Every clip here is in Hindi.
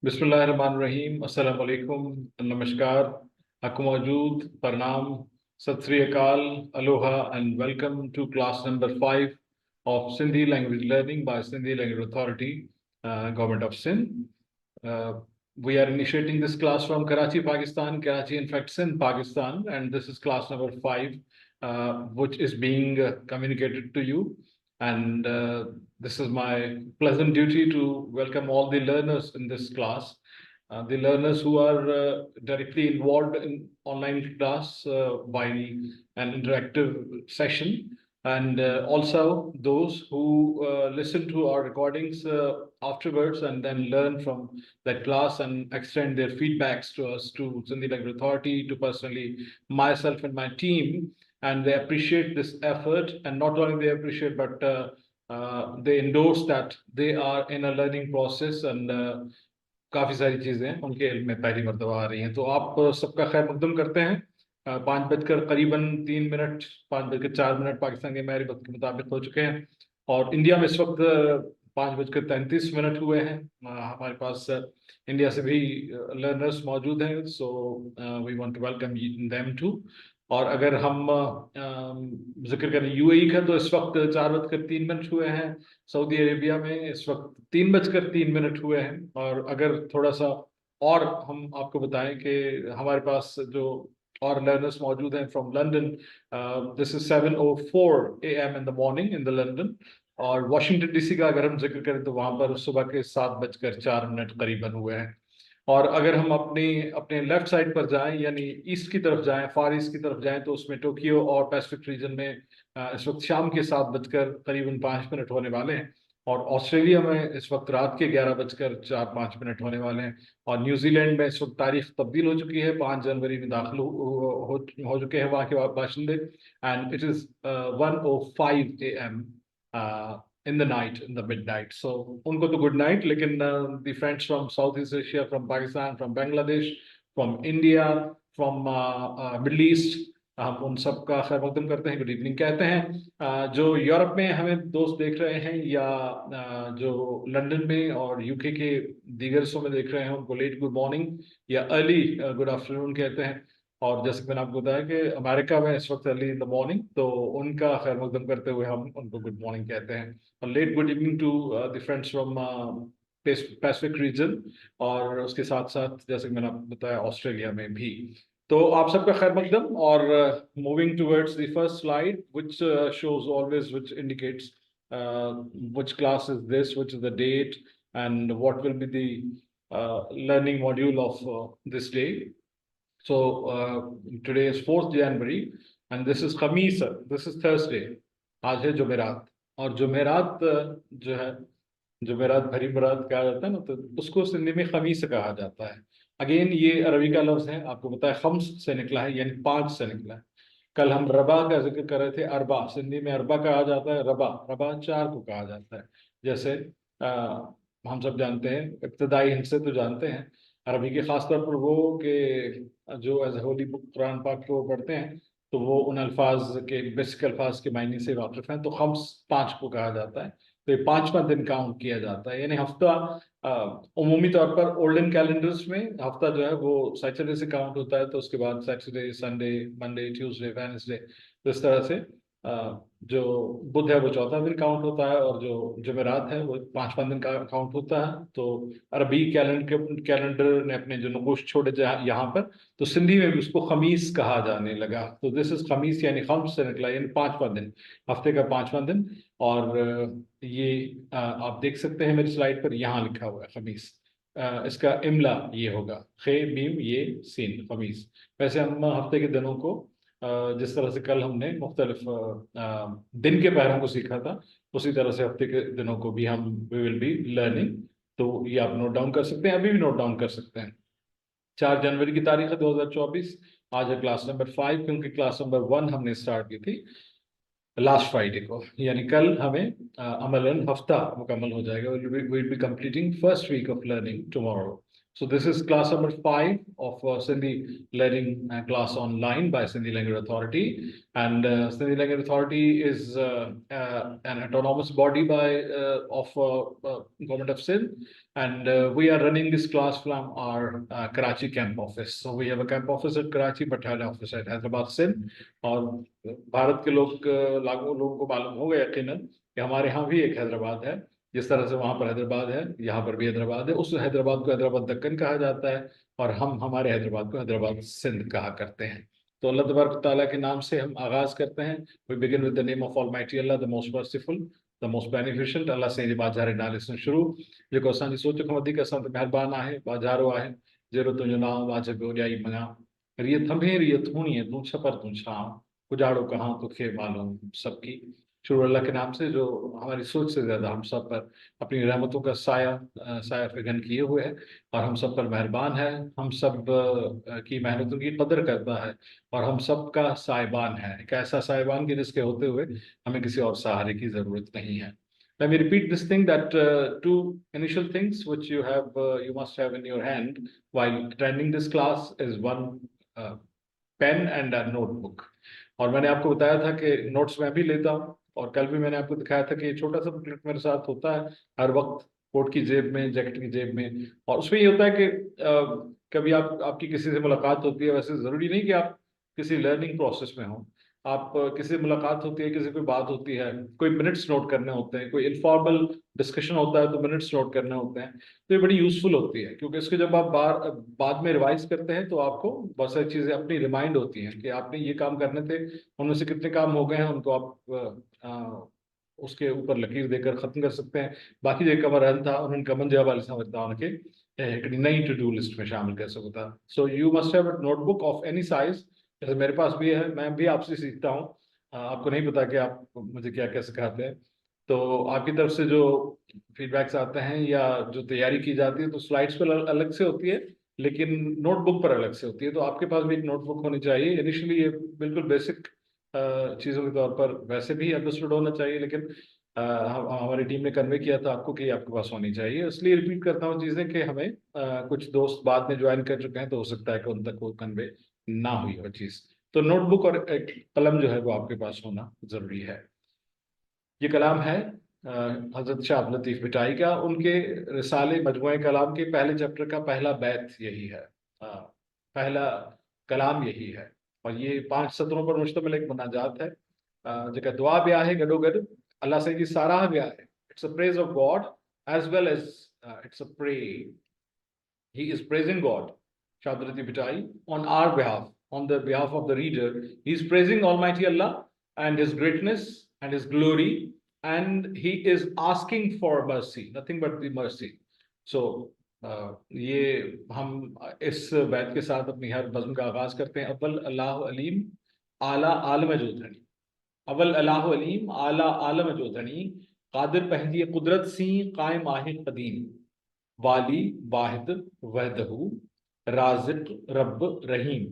बिस्मिल्लाहिर्रहमानिर्रहीम, अस्सलाम वालेकुम, नमस्कार, हक मौजूद, प्रणाम, सत श्री अकाल, Aloha and welcome to class number 5 of Sindhi language learning by Sindhi Language Authority, Government of Sindh. We are initiating this class from Karachi, Pakistan, Karachi in fact Sindh, Pakistan, and this is class number 5, which is being communicated to you. And this is my pleasant duty to welcome all the learners in this class, the learners who are directly involved in online class by an interactive session, and also those who listen to our recordings afterwards and then learn from that class and extend their feedbacks to us, to Sindhi Language Authority, to personally myself and my team. And they appreciate this effort, and not only they appreciate, but they endorse that they are in a learning process, and काफी सारी चीजें उनके इल्म में पहली मर्तबा आ रही हैं। तो आप सबका खैर मकदम करते हैं। 5 बजकर करीबन 3 मिनट, 5 बजकर 4 मिनट पाकिस्तान के हमारे वक्त के मुताबिक हो चुके हैं, और इंडिया में इस वक्त 5 बजकर 33 मिनट हुए हैं। हमारे पास इंडिया से भी लर्नर्स मौजूद हैं, so we want to welcome them to. और अगर हम जिक्र करें यूएई का, तो इस वक्त 4 बजकर 3 मिनट हुए हैं। सऊदी अरेबिया में इस वक्त 3 बजकर 3 मिनट हुए हैं। और अगर थोड़ा सा और हम आपको बताएं कि हमारे पास जो और लर्नर्स मौजूद हैं from London, this is 7:04 AM in the morning in the London. और वाशिंगटन डीसी का अगर हम जिक्र करें तो वहां पर सुबह के 7 बजकर 4 मिनट करीबन हुए हैं। और अगर हम अपने अपने लेफ्ट साइड पर जाएं, यानी ईस्ट की तरफ जाएं, फार ईस्ट की तरफ जाएं, तो उसमें टोक्यो और पैसिफिक रीजन में इस वक्त शाम के 7 बजकर करीबन 5 मिनट होने वाले हैं। और ऑस्ट्रेलिया में इस वक्त रात के 11 बजकर 4-5 मिनट होने वाले हैं। और न्यूजीलैंड में इस वक्त तारीख तब्दील हो चुकी है, 5 जनवरी में दाखिल हो चुके हैं वहाँ के बाशिंदे, and it is 1:05 AM in the night, in the midnight. So unko to good night, lekin the friends from Southeast Asia, from Pakistan, from Bangladesh, from India, from Middle East, हम उन सब का खैर मकदम करते हैं, गुड इवनिंग कहते हैं। जो यूरोप में हमें दोस्त देख रहे हैं, या जो लंदन में और यूके के दीगर हिस्सों में देख रहे हैं, उनको लेट गुड मॉर्निंग या अर्ली गुड आफ्टरनून कहते हैं। और जैसे मैंने आपको बताया कि अमेरिका में इस वक्त अर्ली इन द मॉर्निंग, तो उनका खैर मकदम करते हुए हम उनको गुड मॉर्निंग कहते हैं। और let good evening to the friends from Pacific region, और उसके साथ साथ जैसे मैंने आपको बताया ऑस्ट्रेलिया में भी। तो आप सबका खैर मकदम। और moving towards the first slide, which shows always, which indicates which class is this, which is the date, and what will be the learning module of this day. So today is 4th January and this is Khamis, this is Thursday. आज है जुमेरात। और जुमेरात जो है, जुमेरात भरी मुराद कहा जाता है ना, तो उसको सिंधी में खमीस कहा जाता है। अगेन ये अरबी का लफ्ज है, आपको पता है खम्स से निकला है, यानी 5 से निकला है। कल हम रबा का जिक्र कर रहे थे, अरबा, सिंधी में अरबा कहा जाता है, रबा रबा 4 को कहा जाता है। जैसे हम सब जानते हैं, इब्तदाई हिंद से तो जानते हैं अरबी के, खासतौर पर वो कि जो एज होली बुक कुरान पाक को पढ़ते हैं, तो वो उन अल्फाज के, बेसिक अल्फाज के मायने से वाकिफ हैं। तो खम्स 5 को कहा जाता है। तो ये 5वां दिन काउंट किया जाता है, यानी हफ्ता उमूमी तौर पर ओल्डन कैलेंडर्स में हफ्ता जो है वो सैटरडे से काउंट होता है। तो उसके बाद Saturday, Sunday, Monday, Tuesday, Wednesday, तो इस तरह से जो बुध है वो 4था दिन काउंट होता है, और जो जुमेरात है वो 5वां दिन का काउंट होता है। तो अरबी कैलेंडर ने अपने जो नकूश छोड़े यहाँ पर, तो सिंधी में भी उसको खमीस कहा जाने लगा। तो दिस इज खमीस, यानी खम्स से निकला, यानी 5वां दिन, हफ्ते का 5वां दिन। और ये आप देख सकते हैं मेरी स्लाइड पर, यहाँ लिखा हुआ है खमीस। इसका इमला ये होगा, खे मीम ये सीन, खमीस। वैसे हम हफ्ते के दिनों को जिस तरह से कल हमने मुख्तलिफ दिन के पहरों को सीखा था, उसी तरह से हफ्ते के दिनों को भी हम वी विल बी लर्निंग। तो ये आप नोट डाउन कर सकते हैं, अभी भी नोट डाउन कर सकते हैं। 4 जनवरी की तारीख है 2024। आज है क्लास नंबर 5, क्योंकि क्लास नंबर 1 हमने स्टार्ट की थी लास्ट फ्राइडे को, यानी कल हमें अमलन हफ्ता मुकम्मल हो जाएगा। we'll be completing first week of learning tomorrow. So this is class number 5 of Sindhi learning class online by Sindhi Language Authority, and Sindhi Language Authority is an autonomous body by of Government of Sindh, and we are running this class from our Karachi camp office. So we have a camp office at Karachi, but head office at Hyderabad, Sindh. और भारत के लोगों को मालूम होगा यकीनन कि हमारे यहाँ भी एक हैदराबाद है। जिस तरह से वहाँ पर हैदराबाद है, यहाँ पर भी हैदराबाद है। उस हैदराबाद को हैदराबाद दक्कन कहा जाता है, और हम हमारे हैदराबाद को हैदराबाद सिंध कहा करते हैं। तो अल्लाह तबारक ताला के नाम से हम आगाज करते हैं। We begin with the name of almighty Allah, the most merciful, the most beneficent. Allah से जी बाजार नाले से शुरू, जेको असांजी सोच खां वधीक असां ते महिरबान आहे, बाजारो आहे। जहिड़ो तुंहिंजो नाम वाजिब ओॾाई मङा, रिय थंभे रिय थूणीअ, तूं छपर तूं छांव, उजाड़ो कहाँ तुखे मालूम सबकी। शुरू अल्लाह के नाम से जो हमारी सोच से ज्यादा हम सब पर अपनी रहमतों का साया फिगन किए हुए है, और हम सब पर मेहरबान है। हम सब की मेहनतों की कदर करता है, और हम सब का साहिबान है। एक ऐसा साहिबान की जिसके होते हुए हमें किसी और सहारे की जरूरत नहीं है। Let me repeat this thing, that two initial things which you must have in your hand while attending this class is one pen and notebook. और मैंने आपको बताया था कि नोट्स मैं भी लेता हूँ, और कल भी मैंने आपको दिखाया था कि छोटा सा बुकलेट मेरे साथ होता है हर वक्त, कोट की जेब में, जैकेट की जेब में। और उसमें ये होता है कि कभी आपकी किसी से मुलाकात होती है, वैसे जरूरी नहीं कि आप किसी लर्निंग प्रोसेस में हो। आप किसी से मुलाकात होती है, किसी कोई बात होती है, कोई मिनट्स नोट करने होते हैं, कोई इनफॉर्मल डिस्कशन होता है तो मिनट्स नोट करने होते हैं। तो ये बड़ी यूजफुल होती है, क्योंकि इसको जब आप बाद में रिवाइज करते हैं तो आपको बहुत सारी चीजें अपनी रिमाइंड होती हैं कि आपने ये काम करने थे, उनमें से कितने काम हो गए हैं, उनको आप उसके ऊपर लकीर देकर खत्म कर सकते हैं। बाकी जो कम रहन था उन्होंने कमन जवाब वाले समझता उनके एक नई टू डू लिस्ट में शामिल कर सकता। So you must have a notebook of any size, जैसे मेरे पास भी है। मैं भी आपसे सीखता हूँ, आपको नहीं पता कि आप मुझे क्या क्या सिखाते हैं। तो आपकी तरफ से जो फीडबैक्स आते हैं या जो तैयारी की जाती है, तो स्लाइड्स पर अलग से होती है, लेकिन नोटबुक पर अलग से होती है। तो आपके पास भी एक नोटबुक होनी चाहिए। इनिशियली ये बिल्कुल बेसिक चीज़ों के तौर पर वैसे भी अंडरस्टूड होना चाहिए, लेकिन हमारी टीम ने कन्वे किया था आपको कि आपके पास होनी चाहिए। इसलिए रिपीट करता हूँ चीज़ें कि हमें कुछ दोस्त बाद में ज्वाइन कर चुके हैं, तो हो सकता है कि उन तक वो कन्वे ना हुई हो चीज़। तो नोटबुक और एक कलम जो है वो आपके पास होना जरूरी है। ये कलाम है हजरत शाह अब्दुल लतीफ भिटाई का, उनके रिसाले मजमुए कलाम के पहले चैप्टर का पहला बैत यही है, पहला कलाम यही है। और ये 5 सत्रों पर मुश्तमिल एक मुनाजात है, जेका दुआ भी आहे गॾोगॾु अल्लाह से जी साराह भी आहे। It's a praise of God as well as it's a pray. he is praising God, Shah Abdul Latif Bhitai, on our behalf, on the behalf of the reader. He is praising Almighty Allah and His greatness and His glory, and he is asking for mercy, nothing but the mercy. So ये हम इस बैत के साथ अपनी हर बज़्म का आगाज करते हैं। अव्वल अल्लाह अलीम आला आलम जोधनी, अव्वल अल्लाह अलीम आला आलम जोधनी, कादिर पहली कुदरत सी कायम आहे कदीम, वाली वाहिद वहदहू राजिक रब रहीम,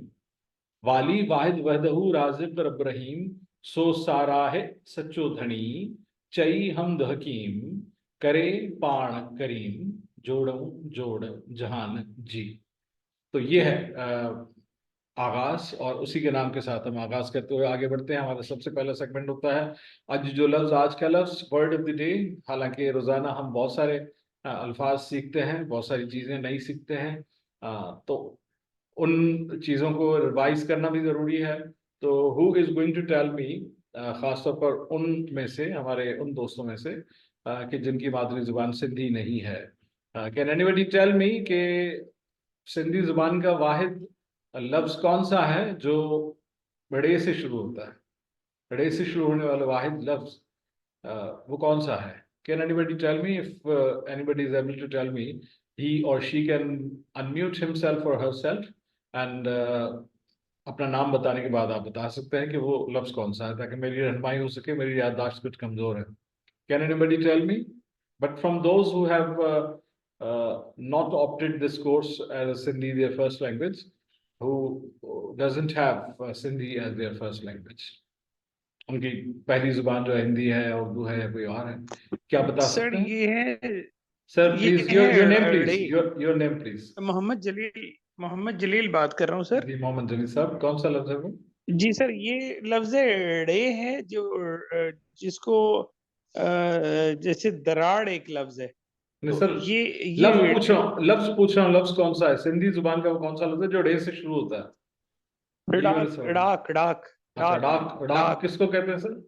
वाली वाहिद वहदहू राजिक रब रहीम, सो सारा है सच्चो धनी, चई हमद हकीम, करे पाण करीम, जोड़ऊ जोड़ जहान जी। तो ये है आगाज, और उसी के नाम के साथ हम आगाज करते हुए आगे बढ़ते हैं। हमारा सबसे पहला सेगमेंट होता है आज जो लफ्ज, आज का लफ्ज, वर्ड ऑफ द डे। हालांकि रोजाना हम बहुत सारे अल्फाज सीखते हैं, बहुत सारी चीजें नई सीखते हैं, तो उन चीजों को रिवाइज करना भी जरूरी है। तो who is going to tell me, खासतौर पर उन में से, हमारे उन दोस्तों में से कि जिनकी मादरी जुबान सिंधी नहीं है, कैन एनीबडी टेल मी कि सिंधी जुबान का वाहिद लफ्ज कौन सा है जो बड़े से शुरू होता है? बड़े से शुरू होने वाला वाहिद लफ्ज वो कौन सा है? Can anybody tell me? If anybody is able to tell me, he or she can unmute himself or herself and अपना नाम बताने के बाद आप बता सकते हैं कि वो लफ्ज कौन सा है, ताकि मेरी रहनुमाई हो सके। मेरी याददाश्त कुछ कमजोर है। Can anybody tell me? But from those who have not opted this course as Sindhi their first language, who doesn't have Sindhi as their first language, उनकी पहली जुबान जो हिंदी है, उर्दू है, या कोई और है, क्या बता सर सकते हैं? ये है, सर ये प्लीज है योर नेम अड़े। Please, your name please. Mohammad Jalil बात कर रहा हूँ सर। जी मोहम्मद जलील साहब, कौन सा लफ्ज है वो? जी सर, ये लफ्ज ड़े है जो जिसको जैसे दराड़ एक लफ्ज है, नहीं तो सर, ये लफ्ज पूछ रहा हूँ, लफ्ज कौन सा है सिंधी जुबान का, वो कौन सा लफ्ज है जो डे से शुरू होता है, यही मैंने डाक समझ। डाक डाक अच्छा, डाक डाक, डाक डाक किसको कहते हैं सर?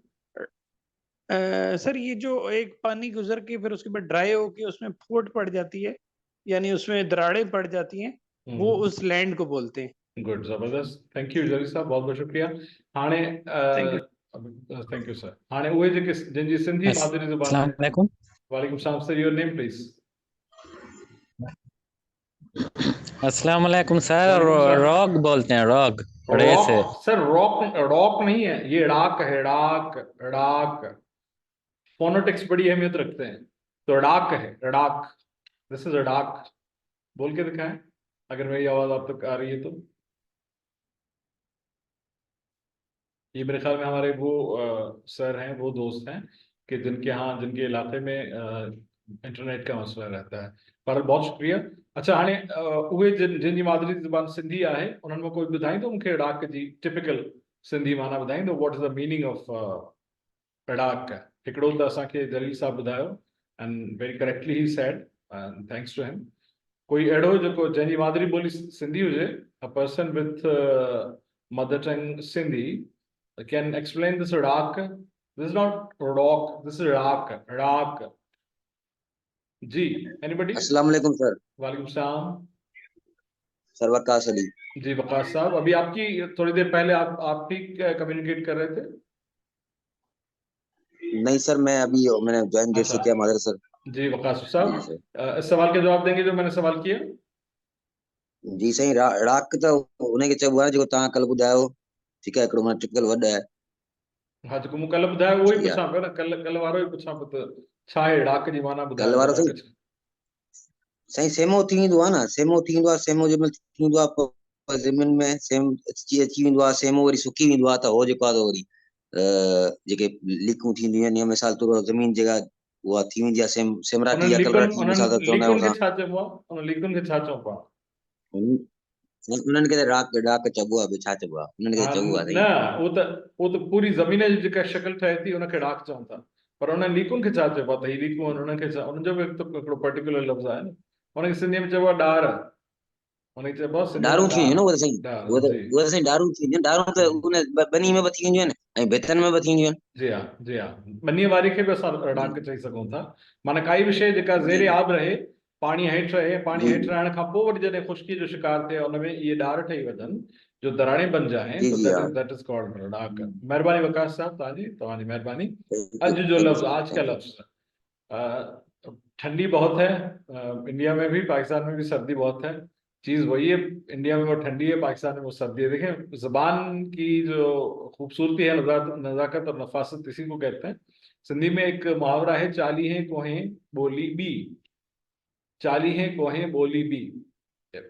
सर ये जो एक पानी गुजर के फिर उसके बाद ड्राई होके उसमें फूट पड़ जाती है, यानी उसमें दरारें पड़ जाती हैं, वो उस लैंड को बोलते हैं। गुड, जबरदस्त, थैंक यू जली साहब, बहुत बहुत शुक्रिया। हाणे thank you. Thank you sir. हाणे उहे जेके जिनजी सिंधी मादरी ज़ुबान अस्सलाम आहे। वालेकुम। वालेकुम सलाम सर, योर नेम प्लीज। अस्सलाम वालेकुम सर। वालेकुम सलाम। रॉक बोलते हैं, रॉक रे से। रॉक सर, रॉक रॉक नहीं है ये, डाक है, डाक, डाक। फोनोटिक्स बड़ी अहमियत रखते हैं, तो डाक है, डाक। दिस इज अ डाक। बोल के दिखाएं अगर मेरी आवाज आप तक आ रही है तो। ये मेरे ख्याल में हमारे वो सर हैं, वो दोस्त हैं कि जिनके यहाँ, जिनके इलाके में इंटरनेट का मसला रहता है। पर बहुत शुक्रिया। अच्छा, हाणे उहे जिन जी मादरी ज़ुबान सिंधी आहे उन्हनि में कोई ॿुधाईंदो मूंखे डाक जी टिपिकल सिंधी माना ॿुधाईंदो, what is the meaning of डाक? हिकिड़ो त असांखे जलील साहब ॿुधायो, and very correctly he said, thanks to him. कोई अहिड़ो जेको जंहिंजी मादरी ॿोली सिंधी हुजे, a person with mother tongue Sindhi can explain this डाक? This is not rock, this is डाक, डाक। जी, anybody? अस्सलाम वालेकुम सर। वालेकुम सलाम। सर वकास अली। जी वकास साहब, अभी आपकी थोड़ी देर पहले आप भी कम्युनिकेट कर रहे थे। नहीं सर, मैंने ज्वाइन देर से अच्छा किया मादर सर। जी वकास जी साहब, सर। इस सवाल के जवाब देंगे जो मैंने सवाल किया। जी साईं, राक त उनखे चइबो आहे जेको तव्हां कल्ह ॿुधायो, ठीकु आहे, हिकिड़ो माना टिपिकल वर्ड आहे। हाँ, जेको मूं कल्ह ॿुधायो उहो ई जी हा। पुछां पियो न, कल्ह वारो ई पुछां पियो त छा आहे डाक जी माना कल्ह ॿुधायो वारो ज़रा साईं, कुझु। सेमो थी वेंदो आहे न, सेमो थी वेंदो आहे, सेमो जंहिं महिल थी वेंदो आहे ज़मीन में सेम अची वेंदो आहे, सेमो वरी सुकी वेंदो आहे, त हो जेको आहे त वरी जेके लीकूं थींदियूं आहिनि, या मिसाल तौर पर ज़मीन जेका उहा थी वेंदी आहे, सेमराटी उन्हनि या लीकुनि कलराटी, मिसाल तौर उन्हनि चवंदा आहियूं लीकुनि खे असां। छा चइबो आहे? उन्हनि लीकुनि खे छा चइबो आहे? उन्हनि खे त डाक चइबो आहे, ॿियो छा चइबो आहे, उन्हनि खे हाँ, चइबो आहे न, साईं। वो त पूरी ज़मीन जी जेका शक्ल ठहे थी उनखे डाक चवनि था, पर उन्हनि लीकुनि खे छा चइबो आहे? त ही लीकूं आहिनि, उन्हनि खे छा, उन्हनि जो बि हिकिड़ो पर्टिकुलर लफ़्ज़ आहे न, उनखे सिंधीअ में चइबो आहे डार, उनखे चइबो आहे सिंधीअ में डारूं थी डार। वेंदियूं न उहे त साईं, डार, जी उहे त साईं डारूं थी वेंदियूं आहिनि। डारूं त जी उन बनी में बि थी वेंदियूं आहिनि ऐं भितनि में बि थी वेंदियूं जी हाँ, जी हाँ, ॿनीअ वारी खे बि असां आहिनि। डाक चई सघूं था। माना काई बि शइ जेका जी ज़ेरे आब रहे, पाणी हेठि रहे, पाणी जी हेठि रहण खां पोइ वरी जॾहिं ख़ुश्की जो शिकार थिए, उनमें इहे डार ठही वञनि, जो दराड़े बन जाएं, जी तो जी हा। दैट इज कॉल्ड डाक। महिरबानी वकास साहब, तव्हांजी महिरबानी। थैंक यू अॼु जो थैंक यू लफ्ज़, आज का थैंक यू। लफ्ज़, ठंडी बहुत है, इंडिया में भी, पाकिस्तान में भी सर्दी बहुत है। चीज़ वही है, इंडिया में वो ठंडी है, पाकिस्तान में वो सर्दी है। देखें, ज़बान की जो खूबसूरती है, नज़ाकत और नफासत, इसी को कहते हैं। सिंधी में एक मुहावरा है, चाली है कोहें बोली बी, चाली है कोहें बोली बी।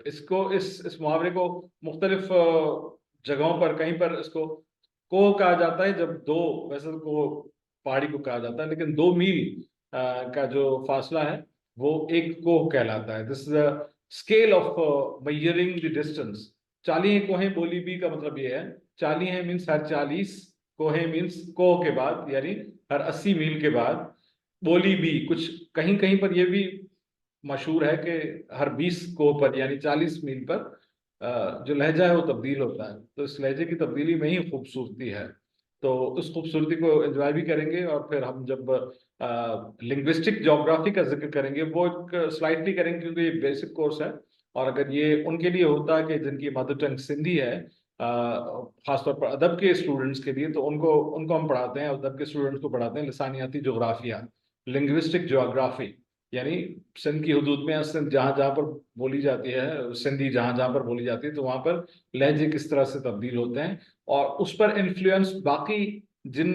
इसको इस मुहावरे को मुख्तलिफ जगहों पर, कहीं पर इसको कोह कहा जाता है, जब दो, वैसे तो कोह पहाड़ी को कहा जाता है, लेकिन 2 मील का जो फासला है वो एक कोह कहलाता है। This is a scale of measuring the distance. 40 कोहें बोली बी का मतलब ये है, 40 मीन्स हर 40, कोहें मीन्स कोह के बाद, यानी हर 80 मील के बाद, बोली बी, कुछ कहीं कहीं पर यह भी मशहूर है कि हर 20 कोह पर, यानी 40 मील पर जो लहजा है वो तब्दील होता है। तो इस लहजे की तब्दीली में ही खूबसूरती है। तो उस खूबसूरती को एंजॉय भी करेंगे, और फिर हम जब लिंग्विस्टिक ज्योग्राफी का जिक्र करेंगे, वो एक स्लाइटली करेंगे, क्योंकि ये बेसिक कोर्स है। और अगर ये उनके लिए होता है कि जिनकी मदर टंग सिंधी है, खासतौर पर अदब के स्टूडेंट्स के लिए, तो उनको उनको हम पढ़ाते हैं, अदब के स्टूडेंट्स को पढ़ाते हैं लिसानियाती जोग्राफिया, लिंग्विस्टिक ज्योग्राफी, यानी सिंध की हदूद में, सिंध जहाँ जहाँ पर बोली जाती है, सिंधी जहाँ जहाँ पर बोली जाती है, तो वहाँ पर लहजे किस तरह से तब्दील होते हैं, और उस पर इन्फ्लुएंस बाकी जिन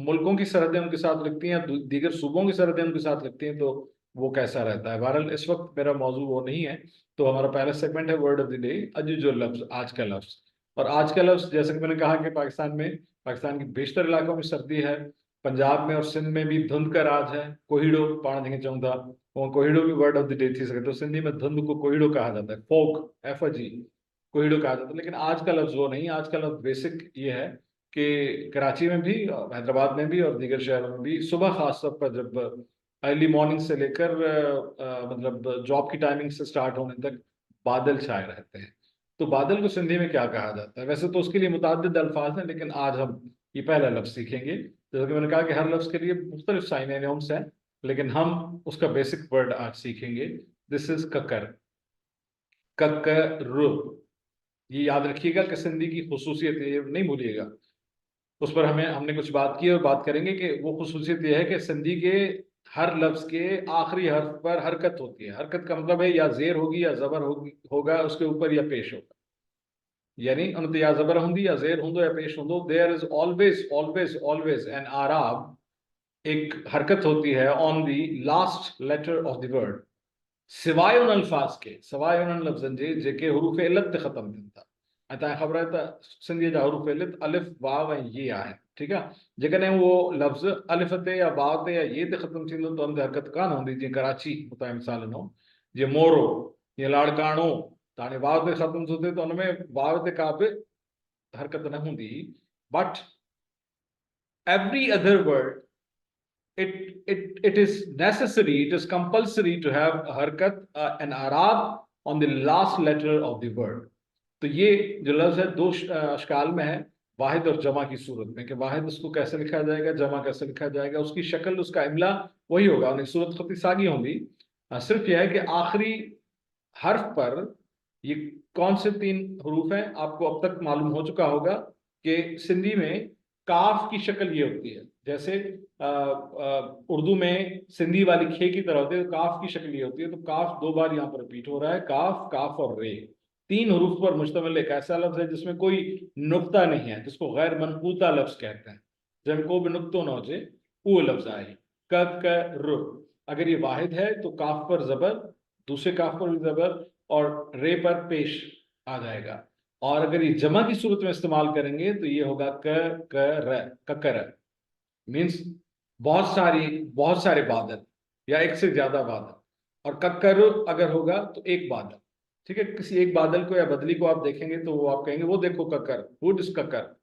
मुल्कों की सरहदें उनके साथ लगती हैं, दीगर सूबों की सरहदें उनके साथ लगती हैं, तो वो कैसा रहता है। बहरहाल इस वक्त मेरा मौजू वो नहीं है। तो हमारा पहला सेगमेंट है वर्ड ऑफ द डे, अज जो लफ्ज, आज का लफ्ज। और आज का लफ्ज, जैसे कि मैंने कहा कि पाकिस्तान के बेशतर इलाकों में सर्दी है, पंजाब में और सिंध में भी धुंध का राज है, कोहीड़ो पाण जंहिंखे चऊं था, वो कोहीड़ो भी वर्ड ऑफ द डे थी सके। तो सिंधी में धुंध को कोहीड़ो कहा जाता है, फोक, एफ-जी, कोहीड़ो कहा जाता है। लेकिन आज का लफ्ज वो नहीं, आज का लफ्ज बेसिक ये है कि कराची में भी, और हैदराबाद में भी, और दीगर शहरों में भी सुबह खास तौर पर जब अर्ली मॉर्निंग से लेकर मतलब जॉब की टाइमिंग से स्टार्ट होने तक बादल छाए रहते हैं। तो बादल को सिंधी में क्या कहा जाता है? वैसे तो उसके लिए मुताद्दिद अल्फाज हैं, लेकिन आज हम ये पहला लफ्ज सीखेंगे। जैसे कि मैंने कहा कि हर लफ्ज के लिए मुख्तलिफ साइनोनिम्स हैं, लेकिन हम उसका बेसिक वर्ड आज सीखेंगे। दिस इज ककर, ककर। ये याद रखिएगा कि सिंधी की खुसूसियत है, ये नहीं भूलिएगा। उस पर हमने कुछ बात की और बात करेंगे कि वो खुसूसियत ये है कि सिंधी के हर लफ्ज के आखिरी हर्फ पर हरकत होती है। हरकत का मतलब है या जेर होगी या जबर होगा उसके ऊपर, या पेश होगा। यानी उन या जबर होंगी या जेर होंदो या पेश होंदो, there is always always always an आराब, एक हरकत होती है on the last letter of the word, सिवाय उन अल्फाज के, सवाइ उन लफ्ज़नि जे जेके हुरूफ इल्लत ते ख़त्म थियनि था। ऐं तव्हांखे ख़बर आहे त सिंधीअ जा हुरूफ इल्लत अलिफ वाव ऐं ये आहिनि, ठीकु आहे। जेकॾहिं उहो लफ़्ज़ अलिफ ते या वाव ते या ये ते ख़त्म थींदो त हुन ते हरकत कान हूंदी। जीअं कराची हुतां जी मिसाल ॾिनो, जीअं मोरो या लाड़काणो, त हाणे वाव ते ख़त्म थो थिए त हुन में वाव ते का बि हरकत न हूंदी। But every other word, it is necessary, it is compulsory to have a harakat, an arab on the last letter of the word. तो ये जो लफ्ज है दो अशकाल में है, वाहिद और जमा की सूरत में। कि वाहिद उसको कैसे लिखा जाएगा, जमा कैसे लिखा जाएगा, उसकी शक्ल उसका इमला वही होगा, उन्हें सूरत खती सागी होंगी। सिर्फ यह है कि आखिरी हर्फ पर ये कौन से 3 हरूफ हैं। आपको अब तक मालूम हो चुका होगा कि सिंधी में काफ की शक्ल ये होती है। जैसे उर्दू में सिंधी वाली खे की तरह होती है, तो काफ की शक्ल ये होती है। तो काफ 2 बार यहाँ पर रिपीट हो रहा है, काफ, काफ और रे। 3 हरूफ पर मुश्तमिल एक ऐसा लफ्ज है जिसमें कोई नुक्ता नहीं है, जिसको गैर मनकूता लफ्ज कहते हैं। जब को भी नुक्तो न हो वो लफ्ज आए क रु। अगर ये वाहिद है तो काफ पर जबर, दूसरे काफ पर भी जबर, और रे पर पेश आ जाएगा। और अगर ये जमा की सूरत में इस्तेमाल करेंगे तो ये होगा ककर। मीन्स बहुत सारे बादल या एक से ज्यादा बादल। और ककर अगर होगा तो एक बादल, ठीक है। किसी एक बादल को या बदली को आप देखेंगे तो वो आप कहेंगे वो देखो ककर, हुड इस ककर,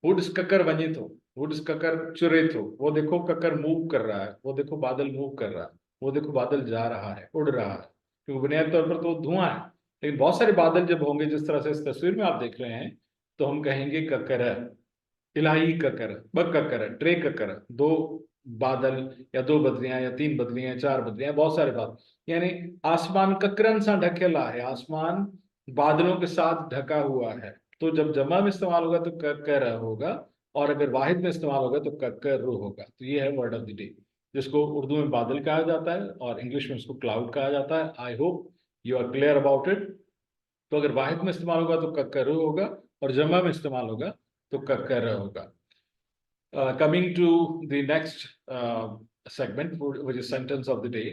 हुड इस ककर वञे थो, हुड इस ककर चुरे थो। वो देखो ककर मूव कर रहा है, वो देखो बादल मूव कर रहा है, वो देखो बादल जा रहा है, उड़ रहा है। क्योंकि बुनियादी तौर पर तो धुआं है, लेकिन बहुत सारे बादल जब होंगे जिस तरह से इस तस्वीर में आप देख रहे हैं, तो हम कहेंगे ककर, इलाही ककर, ब ककर, ट्रे ककर, 2 बादल या 2 बदलियां या 3 बदलियां, 4 बदलियां, बहुत सारे बादल। यानी आसमान ककरन सा ढकेला है, आसमान बादलों के साथ ढका हुआ है। तो जब जमा में इस्तेमाल होगा तो ककर होगा, और अगर वाहिद में इस्तेमाल होगा तो ककर होगा। तो ये है वर्ड ऑफ द डे, जिसको उर्दू में बादल कहा जाता है और इंग्लिश में इसको क्लाउड कहा जाता है। I hope you are clear about it. तो अगर वाहिद में इस्तेमाल होगा तो ककर होगा, और जमा में इस्तेमाल होगा तो ककर होगा। Coming to the next segment which is sentence of the day.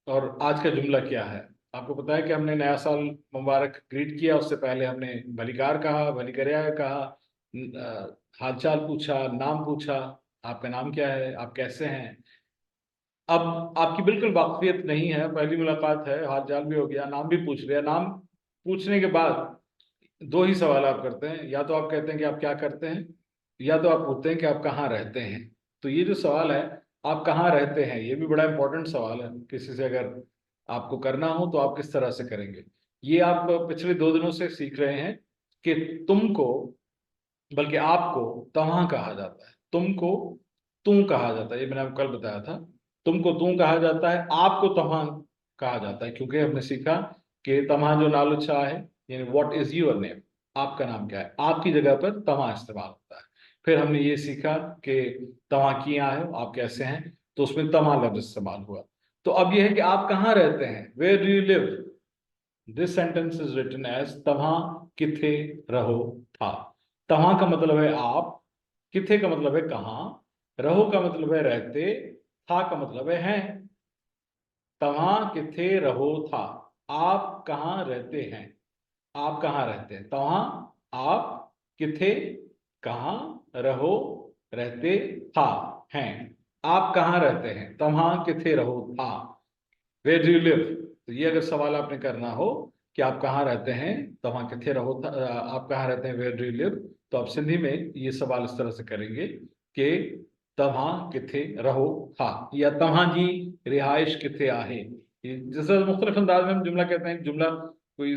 और आज का जुमला क्या है? आपको पता है कि हमने नया साल मुबारक ग्रीट किया, उससे पहले हमने भलीकार कहा, भलीकरिया कहा, हालचाल पूछा, नाम पूछा, आपका नाम क्या है, आप कैसे हैं। अब आपकी बिल्कुल वाकफियत नहीं है, पहली मुलाकात है, हालचाल भी हो गया, नाम भी पूछ लिया। नाम पूछने के बाद 2 ही सवाल आप करते हैं, या तो आप कहते हैं कि आप क्या करते हैं, या तो आप पूछते हैं कि आप कहाँ रहते हैं। तो ये जो सवाल है, आप कहाँ रहते हैं, ये भी बड़ा इंपॉर्टेंट सवाल है। किसी से अगर आपको करना हो तो आप किस तरह से करेंगे। ये आप पिछले 2 दिनों से सीख रहे हैं कि तुमको, बल्कि आपको तव्हां कहा जाता है, तुमको तू कहा जाता है। ये मैंने आपको कल बताया था, तुमको तू कहा जाता है, आपको तव्हां कहा जाता है। क्योंकि हमने सीखा कि तव्हां जो नालो छा है, यानी व्हाट इज योर नेम, आपका नाम क्या है, आपकी जगह पर तव्हां इस्तेमाल होता है। फिर हमने ये सीखा कि तव्हां किया है, आप कैसे हैं, तो उसमें तव्हां लफ्ज इस्तेमाल हुआ। तो अब यह है कि आप कहाँ रहते हैं, where do you live. This sentence is written as तव्हां किथे रहो था। तव्हां का मतलब है आप, किथे का मतलब है कहाँ, रहो का मतलब है रहते, था का मतलब है हैं। तव्हां किथे रहो था, आप कहाँ रहते हैं, आप कहाँ रहते हैं। तव्हां आप, किथे कहाँ, रहो रहते, था हैं। आप कहाँ रहते हैं, तव्हां किथे रहो था, वेयर डू यू लिव। तो ये अगर सवाल आपने करना हो कि आप कहाँ रहते हैं, तव्हां किथे रहो था, आप कहाँ रहते हैं, वेयर डू यू लिव, तो आप सिंधी में ये सवाल इस तरह से करेंगे कि तव्हां किथे रहो था या तव्हां जी रिहाइश किथे आहे। जैसे मुख्तलिफ अंदाज में हम जुमला कहते हैं, जुमला कोई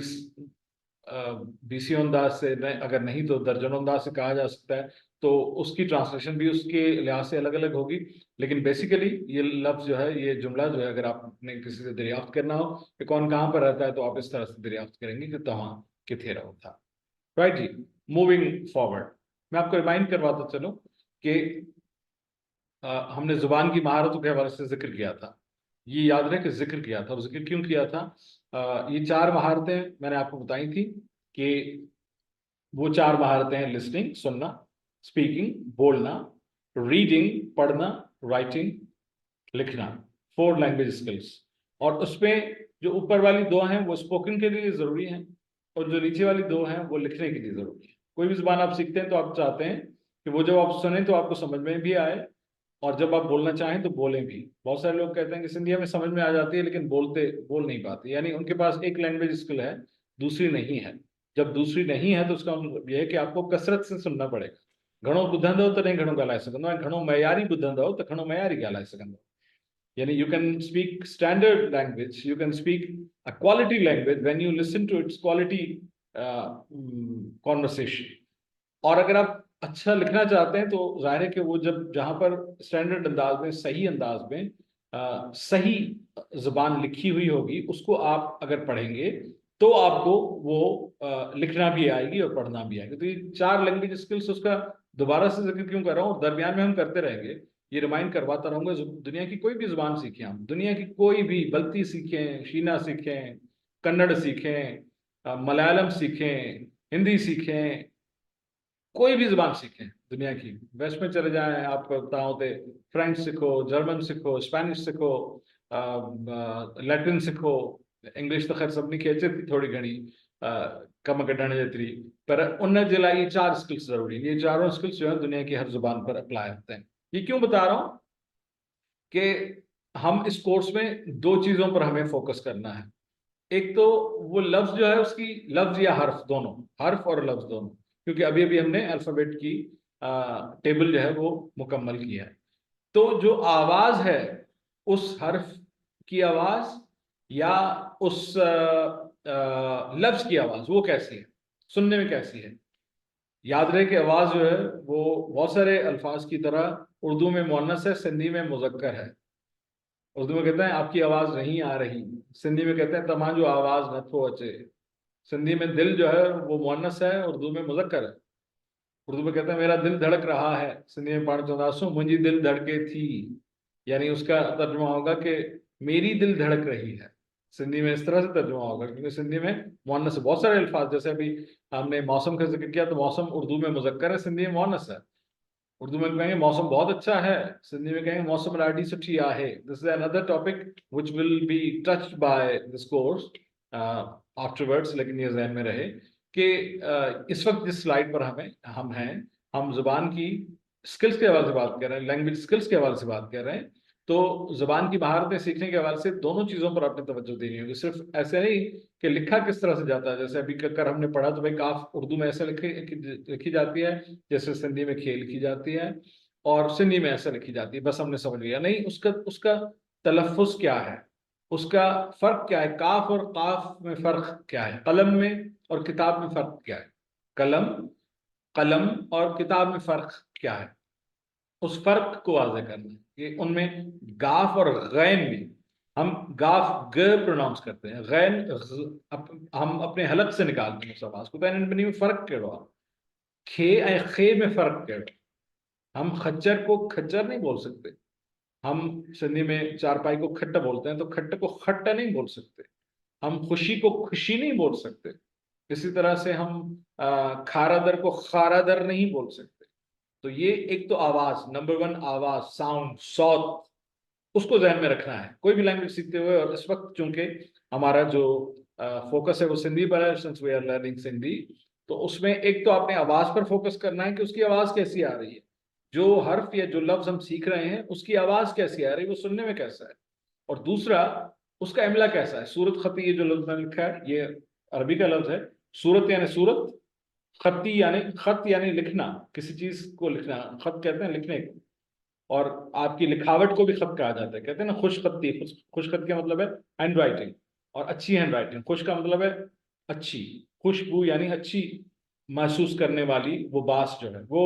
20 अंदाज से अगर नहीं तो दर्जनों अंदाज से कहा जा सकता है, तो उसकी ट्रांसलेशन भी उसके लिहाज से अलग अलग होगी। लेकिन बेसिकली ये लफ्ज जो है, ये जुमला जो है, अगर आपने किसी से दरियाफ्त करना हो कि कौन कहाँ पर रहता है, तो आप इस तरह से दरियाफ्त करेंगे कि तव्हां किथे रहो था। राइट जी, मूविंग फॉरवर्ड, मैं आपको रिमाइंड करवाता चलूं कि हमने जुबान की महारतों के हवाले से जिक्र किया था। ये याद रहे कि जिक्र किया था, और जिक्र क्यों किया था। ये 4 महारतें मैंने आपको बताई थी कि वो 4 महारतें हैं: लिसनिंग सुनना, स्पीकिंग बोलना, रीडिंग पढ़ना, राइटिंग लिखना, 4 लैंग्वेज स्किल्स। और उसमें जो ऊपर वाली 2 हैं वो स्पोकन के लिए जरूरी हैं, और जो नीचे वाली 2 हैं वो लिखने के लिए जरूरी है। कोई भी जुबान आप सीखते हैं तो आप चाहते हैं कि वो जब आप सुने तो आपको समझ में भी आए, और जब आप बोलना चाहें तो बोलें भी। बहुत सारे लोग कहते हैं कि सिंधी में समझ में आ जाती है लेकिन बोल नहीं पाते, यानी उनके पास एक लैंग्वेज स्किल है, दूसरी नहीं है। जब दूसरी नहीं है तो उसका मतलब यह है कि आपको कसरत से सुनना पड़ेगा। घणो ॿुधंदव त नहीं घणो ॻाल्हाए सघंदो, ऐं घणो मयारी ॿुधंदव त घणो मयारी ॻाल्हाए सघंदव। यानी you can speak standard language, you can speak a quality language when you listen to its quality conversation। और अगर आप अच्छा लिखना चाहते हैं तो जाहिर है कि वो जब जहां पर स्टैंडर्ड अंदाज में, सही अंदाज में सही जुबान लिखी हुई होगी, उसको आप अगर पढ़ेंगे तो आपको वो लिखना भी आएगी और पढ़ना भी आएगी। तो ये 4 लैंग्वेज स्किल्स, उसका दोबारा से जिक्र क्यों कर रहा हूँ, दरमियान में हम करते रहेंगे, ये रिमाइंड करवाता रहूंगा। दुनिया की कोई भी जुबान सीखें आप, दुनिया की कोई भी, बल्ती सीखें, शीना सीखें, कन्नड़ सीखें, मलयालम सीखें, हिंदी सीखें, कोई भी जुबान सीखें दुनिया की, वेस्ट में चले जाएं, आपको बताऊं तो फ्रेंच सीखो, जर्मन सीखो, स्पेनिश सीखो, लैटिन सीखो, इंग्लिश तो खैर सबनी खे अचे थी थोड़ी घणी कम कढण जेतिरी, पर उन जे लाइ ये 4 स्किल्स जरूरी हैं। ये चारों स्किल्स जो है दुनिया की हर जुबान पर अप्लाई होते हैं। ये क्यों बता रहा हूं कि हम इस कोर्स में 2 चीजों पर हमें फोकस करना है। एक तो वो लफ्ज जो है उसकी, लफ्ज या हर्फ दोनों, हर्फ और लफ्ज दोनों, क्योंकि अभी अभी हमने अल्फाबेट की टेबल जो है वो मुकम्मल किया है। तो जो आवाज है, उस हर्फ की आवाज या उस लफ्ज की आवाज, वो कैसी है, सुनने में कैसी है। याद रहे कि आवाज जो है वो बहुत सारे अल्फाज की तरह उर्दू में मुअन्नस है, सिंधी में मुज़क्कर है। उर्दू में कहते हैं आपकी आवाज नहीं आ रही, सिंधी में कहते हैं तमांजो आवाज नथो अचे। सिंधी में दिल जो है वो मुअन्नस है, उर्दू में मुज़क्कर है। उर्दू में कहते हैं मेरा दिल धड़क रहा है, सिंधी में पाण चौंदासो मुंहिंजी दिल धड़के थी, यानी उसका तर्जुमा होगा कि मेरी दिल धड़क रही है। सिंधी में इस तरह से तर्जुमा होगा, क्योंकि सिंधी में मुअन्नस है। बहुत सारे अल्फाज, जैसे अभी हमने मौसम का जिक्र किया, तो मौसम उर्दू में मुज़क्कर है, सिंधी में मुअन्नस है। उर्दू में कहेंगे मौसम बहुत अच्छा है, सिंधी में कहेंगे मौसम ॾाढी सुठी आहे। This is another topic which will be touched by this course afterwards, लेकिन ये ज़हन में रहे कि इस वक्त जिस स्लाइड पर हम जुबान की स्किल्स के हवाले से बात कर रहे हैं, लैंग्वेज स्किल्स के हवाले से बात कर रहे हैं। तो जुबान की महारतें सीखने के हवाले से दोनों चीज़ों पर आपने तवज्जो देनी होगी। सिर्फ ऐसे नहीं कि लिखा किस तरह से जाता है, जैसे अभी कर हमने पढ़ा तो भाई काफ उर्दू में ऐसे लिखी जाती है जैसे सिंधी में खे लिखी जाती है, और सिंधी में ऐसे लिखी जाती है, बस हमने समझ लिया। नहीं, उसका तलफ़ुज़ क्या है, उसका फ़र्क क्या है, काफ और काफ में फ़र्क क्या है, कलम में और किताब में फ़र्क क्या है, कलम और किताब में फ़र्क क्या है, उस फर्क को वाज़ेह करना है कि उनमें गाफ और गैन में, हम गाफ ग प्रोनाउंस करते हैं, गैन हम अपने हलक से निकालते हैं उस आवाज को। तो इन्हनि में फ़र्क कहिड़ो आहे, खे ऐं खे में फ़र्क कहिड़ो आहे। हम खच्चर को खच्चर नहीं बोल सकते, हम सिंधी में चारपाई को खट्ट बोलते हैं, तो खट्ट को खट्ट नहीं बोल सकते। हम खुशी को खुशी नहीं बोल सकते। इसी तरह से हम खारादर को खारादर नहीं बोल सकते। तो ये एक तो आवाज, नंबर 1 आवाज, साउंड, सौत, उसको ध्यान में रखना है कोई भी लैंग्वेज सीखते हुए। और इस वक्त चूंकि हमारा जो फोकस है वो सिंधी पर है, since we are learning Sindhi, तो उसमें एक तो आपने आवाज पर फोकस करना है कि उसकी आवाज कैसी आ रही है, जो हर्फ या जो लफ्ज हम सीख रहे हैं उसकी आवाज कैसी आ रही है, वो सुनने में कैसा है। और दूसरा, उसका इमला कैसा है। सूरत खती, ये जो लफ्ज मैंने लिखा है, ये अरबी का लफ्ज है। सूरत यानी सूरत, खत्ती यानी खत यानी लिखना, किसी चीज को लिखना, खत कहते हैं लिखने को, और आपकी लिखावट को भी खत कहा जाता है। कहते हैं ना खुशखती, खुश खत का मतलब है हैंड राइटिंग, और अच्छी हैंड राइटिंग। खुश का मतलब है अच्छी, खुशबू यानी अच्छी महसूस करने वाली वो बास जो है वो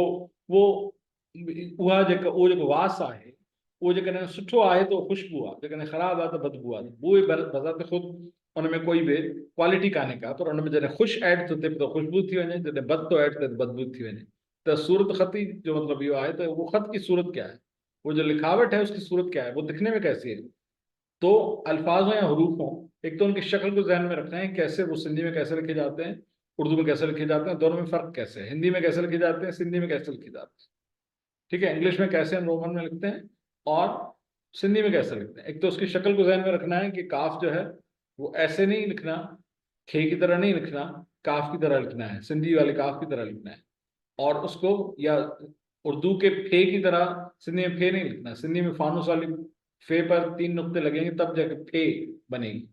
उहा जो वास आहे वो जेकॾहिं सुठो आहे तो खुशबू आहे, जेकॾहिं ख़राबु आहे त बदबू आहे। बूए बज़ात ख़ुदि उनमें कोई बि क्वालिटी कान्हे का, पर उनमें जॾहिं ख़ुशि ऐड थो थिए त खुशबू थी वञे, जॾहिं बद थो ऐड थिए त बदबू थी वञे। त सूरत ख़ती जो मतलब इहो आहे त वो ख़त की सूरत क्या है, वो जो लिखावट है उसकी सूरत क्या है, वो दिखने में कैसी है। तो अल्फाज हो या हरूफ हो, एक तो उनकी शक्ल को ध्यान में रखना है, कैसे वो सिंधी में कैसे लिखे जाते हैं, उर्दू में कैसे लिखे जाते हैं, दोनों में फ़र्क कैसे है, हिंदी में कैसे लिखे जाते हैं, सिंधी में कैसे लिखे जाते हैं। ठीक है, इंग्लिश में कैसे हम रोमन में लिखते हैं और सिंधी में कैसे लिखते हैं। एक तो उसकी शक्ल को ध्यान में रखना है कि काफ जो है वो ऐसे नहीं लिखना, खे की तरह नहीं लिखना, काफ की तरह लिखना है, सिंधी वाले काफ की तरह लिखना है। और उसको या उर्दू के फे की तरह सिंधी में फे नहीं लिखना, सिंधी में फानुस वाली फे पर 3 नुक्ते लगेंगे तब जाके फे बनेगी।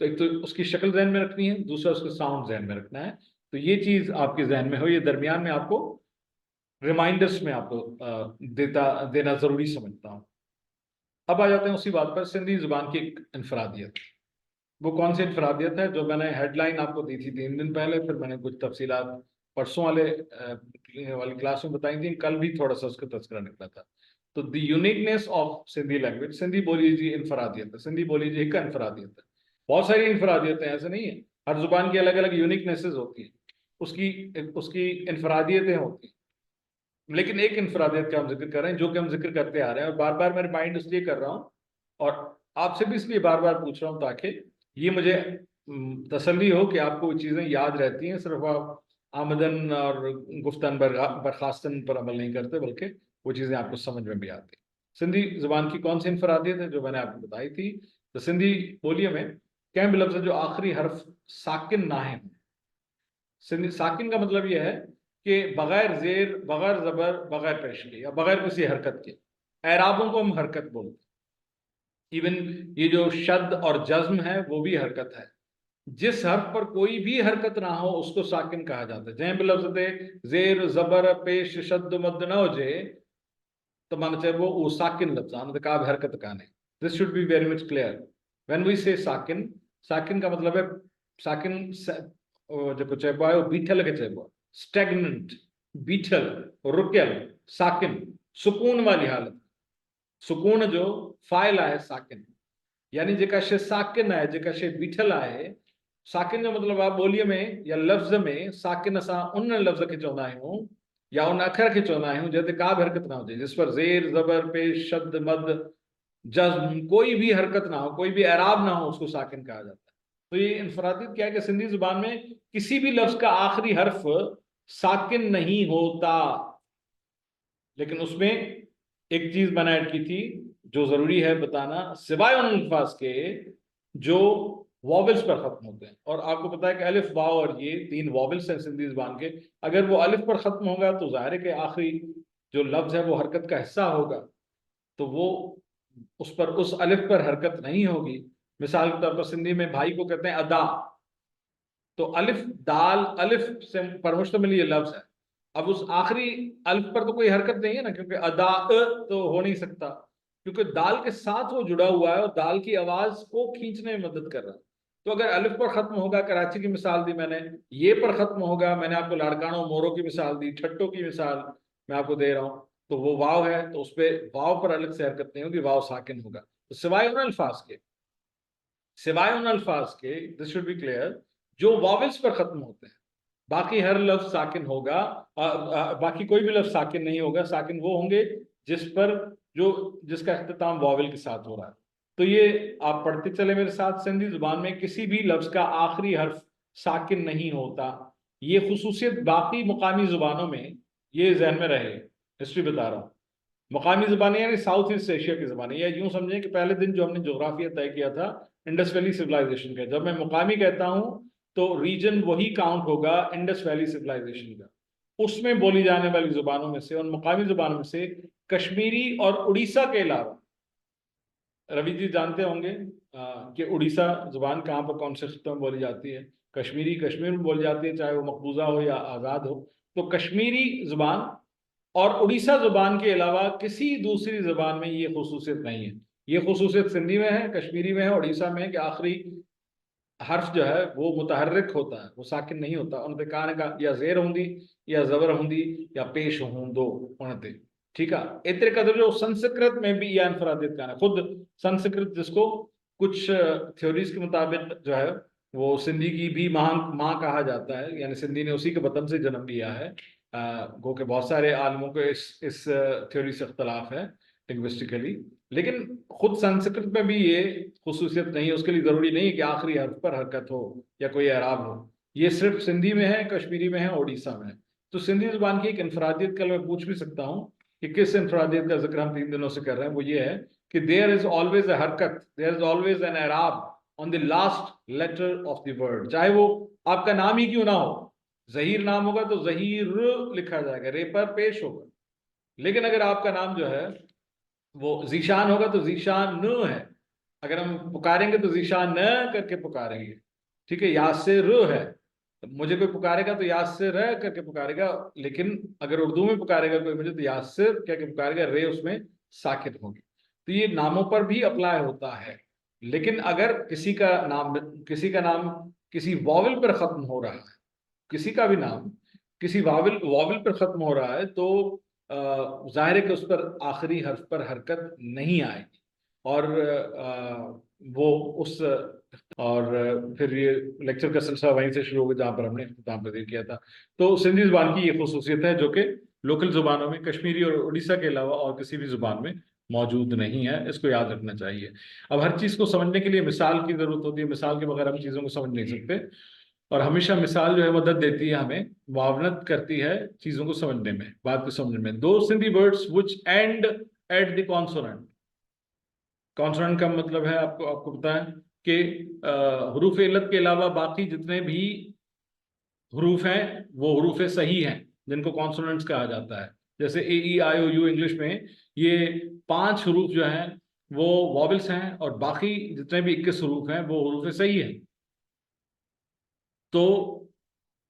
तो एक तो उसकी शक्ल जहन में रखनी है, दूसरा उसका साउंड जहन में रखना है। तो ये चीज आपके जहन में हो, ये दरमियान में आपको रिमाइंडर्स में आपको देना जरूरी समझता हूँ। अब आ जाते हैं उसी बात पर, सिंधी जुबान की एक इनफरादियत। वो कौन सी इनफरादियत है जो मैंने हेडलाइन आपको दी थी 3 दिन पहले, फिर मैंने कुछ तफसीलात परसों वाली क्लास में बताई थी, कल भी थोड़ा सा उसका तस्करा निकला था। तो the uniqueness of Sindhi language, Sindhi बोली जी इनफरादियत है, सिंधी बोली जी एक इनफरादियत है। बहुत सारी इनफरादियत है, ऐसे नहीं है, हर जुबान की अलग अलग यूनिकनेसेस होती हैं, उसकी इनफरादियतें होती हैं। लेकिन एक इनफरादियत का हम जिक्र कर रहे हैं, जो कि हम जिक्र करते आ रहे हैं, और बार बार मैं रिमाइंड इसलिए कर रहा हूँ और आपसे भी इसलिए बार बार पूछ रहा हूँ ताकि ये मुझे तसल्ली हो कि आपको वो चीज़ें याद रहती हैं, सिर्फ आप आमदन और गुफ्तन बर्खास्तन पर अमल नहीं करते, बल्कि वो चीज़ें आपको समझ में भी आती। सिंधी जुबान की कौन सी इनफरादियत है जो मैंने आपको बताई थी। तो सिंधी बोलियों में कंहिं भी लफ्ज़ जो आखिरी हर्फ साकिन ना है। सिंधी साकिन का मतलब यह है कि बगैर जेर, बगैर जबर, बगैर पेश के या बगैर किसी हरकत के, एराबों को हम हरकत बोलते हैं। इवन ये जो शद और जज्म है वो भी हरकत है। जिस हर्फ पर कोई भी हरकत ना हो उसको साकिन कहा जाता है। जंहिं बि लफ्ज़ ते ज़ेर, ज़बर, पेश, शद, मद न हुजे तो माना चइबो उहो साकिन लफ्ज़ आहे, उन ते का बि हरकत कान्हे। This should be very much clear when we say साकिन। साकिन का मतलब है साकिन जेको चइबो आहे बीठल खे चइबो आहे, स्टेगनेंट, बीठल, रुकियल, साकिन, सुकून वाली हालत। सुकून जो फाइल आहे साकिन, यानी जेका शइ साकिन आहे, जेका शइ बीठल आहे। साकिन जो मतलब आहे ॿोलीअ में या लफ़्ज़ में साकिन असां उन लफ़्ज़ खे चवंदा आहियूं या उन अखर खे चवंदा आहियूं जंहिं ते का बि हरकत ना हुजे, जिस पर ज़ेर, ज़बर, पेश, शद, मद, जज़्म कोई भी हरकत ना हो, कोई भी एराब ना हो, उसको साकिन कहा जाता है। तो ये इनफरादियत क्या है कि सिंधी जुबान में किसी भी लफ्ज़ का आखिरी हर्फ साकिन नहीं होता। लेकिन उसमें एक चीज मैंने ऐड की थी जो जरूरी है बताना, सिवाय उन अल्फाज के जो वॉवल्स पर खत्म होते हैं। और आपको पता है कि अलिफ, वाव और ये 3 वॉवल्स हैं सिंधी जुबान के। अगर वो अलिफ पर खत्म होगा तो जाहिर है कि आखिरी जो लफ्ज है वो हरकत का हिस्सा होगा, तो वो उस अलिफ पर हरकत नहीं होगी। मिसाल के तौर पर सिंधी में भाई को कहते हैं अदा, तो अलिफ दाल अलिफ से पर मुश्तमिल ये लफ्ज है। अब उस आखिरी अल्फ पर तो कोई हरकत नहीं है ना, क्योंकि अदा तो हो नहीं सकता, क्योंकि दाल के साथ वो जुड़ा हुआ है और दाल की आवाज को खींचने में मदद कर रहा है। तो अगर अलिफ पर खत्म होगा, कराची की मिसाल दी मैंने, ये पर खत्म होगा, मैंने आपको लाड़कानो मोरो की मिसाल दी, ठट्टो की मिसाल मैं आपको दे रहा हूँ, तो वो वाव है तो उस पर वाव पर अलग से हरकत नहीं होगी, वाव साकिन होगा। तो सिवाय उन अल्फाज के दिस शुड बी क्लियर जो वावल्स पर खत्म होते हैं, बाकी हर लफ्ज साकिन होगा। बाकी कोई भी लफ्ज साकिन नहीं होगा। साकिन वो होंगे जिसका इख्तिताम वावल के साथ हो रहा है। तो ये आप पढ़ते चले मेरे साथ, सिंधी जुबान में किसी भी लफ्ज का आखिरी हर्फ साकिन नहीं होता। ये खुसूसियत बाकी मुकामी जुबानों में ये जहन में रहे, हिस्ट्री बता रहा हूँ। मुकामी जुबानें यानी साउथ ईस्ट एशिया की जुबानें, या यूं समझें कि पहले दिन जो हमने जोग्राफिया तय किया था इंडस वैली सिविलाइजेशन का, जब मैं मुकामी कहता हूं तो रीजन वही काउंट होगा इंडस वैली सिविलाइजेशन का। उसमें बोली जाने वाली जुबानों में से, उन मुकामी जुबानों में से कश्मीरी और उड़ीसा के अलावा, रवि जी जानते होंगे कि उड़ीसा जुबान कहाँ पर कौन से खित्ते में बोली जाती है। कश्मीरी कश्मीर में बोली जाती है, चाहे वो मकबूजा हो या आज़ाद हो। तो कश्मीरी जुबान और उड़ीसा जुबान के अलावा किसी दूसरी जुबान में ये खुसूसियत नहीं है। ये खुसूसियत सिंधी में है, कश्मीरी में है, उड़ीसा में है कि आखिरी हर्फ जो है वो मुतहर्रिक होता है, वो साकिन नहीं होता। उनते कान का या जेर होंदी या जबर होंदी या पेश होंदो उनते, ठीक है। एतरे कदर जो संस्कृत में भी यह इनफरादियत कान है। खुद संस्कृत जिसको कुछ थ्योरीज के मुताबिक जो है वो सिंधी की भी माँ कहा जाता है, यानी सिंधी ने उसी के वतन से जन्म लिया है। गो के बहुत सारे आलमों को इस थ्योरी से इख्तलाफ है लिंग्विस्टिकली, लेकिन खुद संस्कृत में भी ये खुसूसियत नहीं है। उसके लिए जरूरी नहीं है कि आखिरी हर्फ पर हरकत हो या कोई एराब हो। ये सिर्फ सिंधी में है, कश्मीरी में है, उड़ीसा में है। तो सिंधी जुबान की एक इनफरादियत कल मैं पूछ भी सकता हूँ कि किस इनफरादियत का जिक्र हम 3 दिनों से कर रहे हैं। वो ये है कि देयर इज ऑलवेज अ हरकत, देयर इज ऑलवेज एन एराब on the last letter of the word, चाहे वो आपका नाम ही क्यों ना हो। जहीर नाम होगा तो जहीर लिखा जाएगा, रे पर पेश होगा। लेकिन अगर आपका नाम जो है वो जीशान होगा तो जीशान न है। अगर हम पुकारेंगे तो जीशान न करके पुकारेंगे, ठीक है। यासिर है, मुझे कोई पुकारेगा तो यासिर करके पुकारेगा, लेकिन अगर उर्दू में पुकारेगा कोई मुझे तो यासिर करके पुकारेगा, रे उसमें साकित होगी। तो ये नामों पर भी अप्लाई होता है। लेकिन अगर किसी का नाम किसी वॉवल पर खत्म हो रहा है, किसी का भी नाम किसी वॉवल पर खत्म हो रहा है, तो जाहिर है कि उस पर आखिरी हर्फ पर हरकत नहीं आएगी। और वो उस और फिर ये लेक्चर का सिलसिला वहीं से शुरू होगा जहाँ पर हमने इख्तिताम पजीर किया था। तो सिंधी जुबान की ये खुसूसियत है जो कि लोकल जुबानों में, कश्मीरी और उड़ीसा के अलावा और किसी भी जुबान में मौजूद नहीं है। इसको याद रखना चाहिए। अब हर चीज़ को समझने के लिए मिसाल की जरूरत होती है। मिसाल के बगैर हम चीज़ों को समझ नहीं सकते। और हमेशा मिसाल जो है मदद देती है, हमें मुआवनत करती है चीज़ों को समझने में, बात को समझने में। दो Sindhi words which and at the consonant. Consonant का मतलब है आपको पता है कि हुरूफ इल्लत के अलावा बाकी जितने भी हुरूफ हैं वो हुरूफ सही हैं, जिनको कॉन्सोनेंट्स कहा जाता है। जैसे ए ई आई ओ यू इंग्लिश में ये 5 हुरूफ जो हैं वो वॉवल्स हैं, और बाकी जितने भी 21 हुरूफ हैं वो हुरूफ सही हैं। तो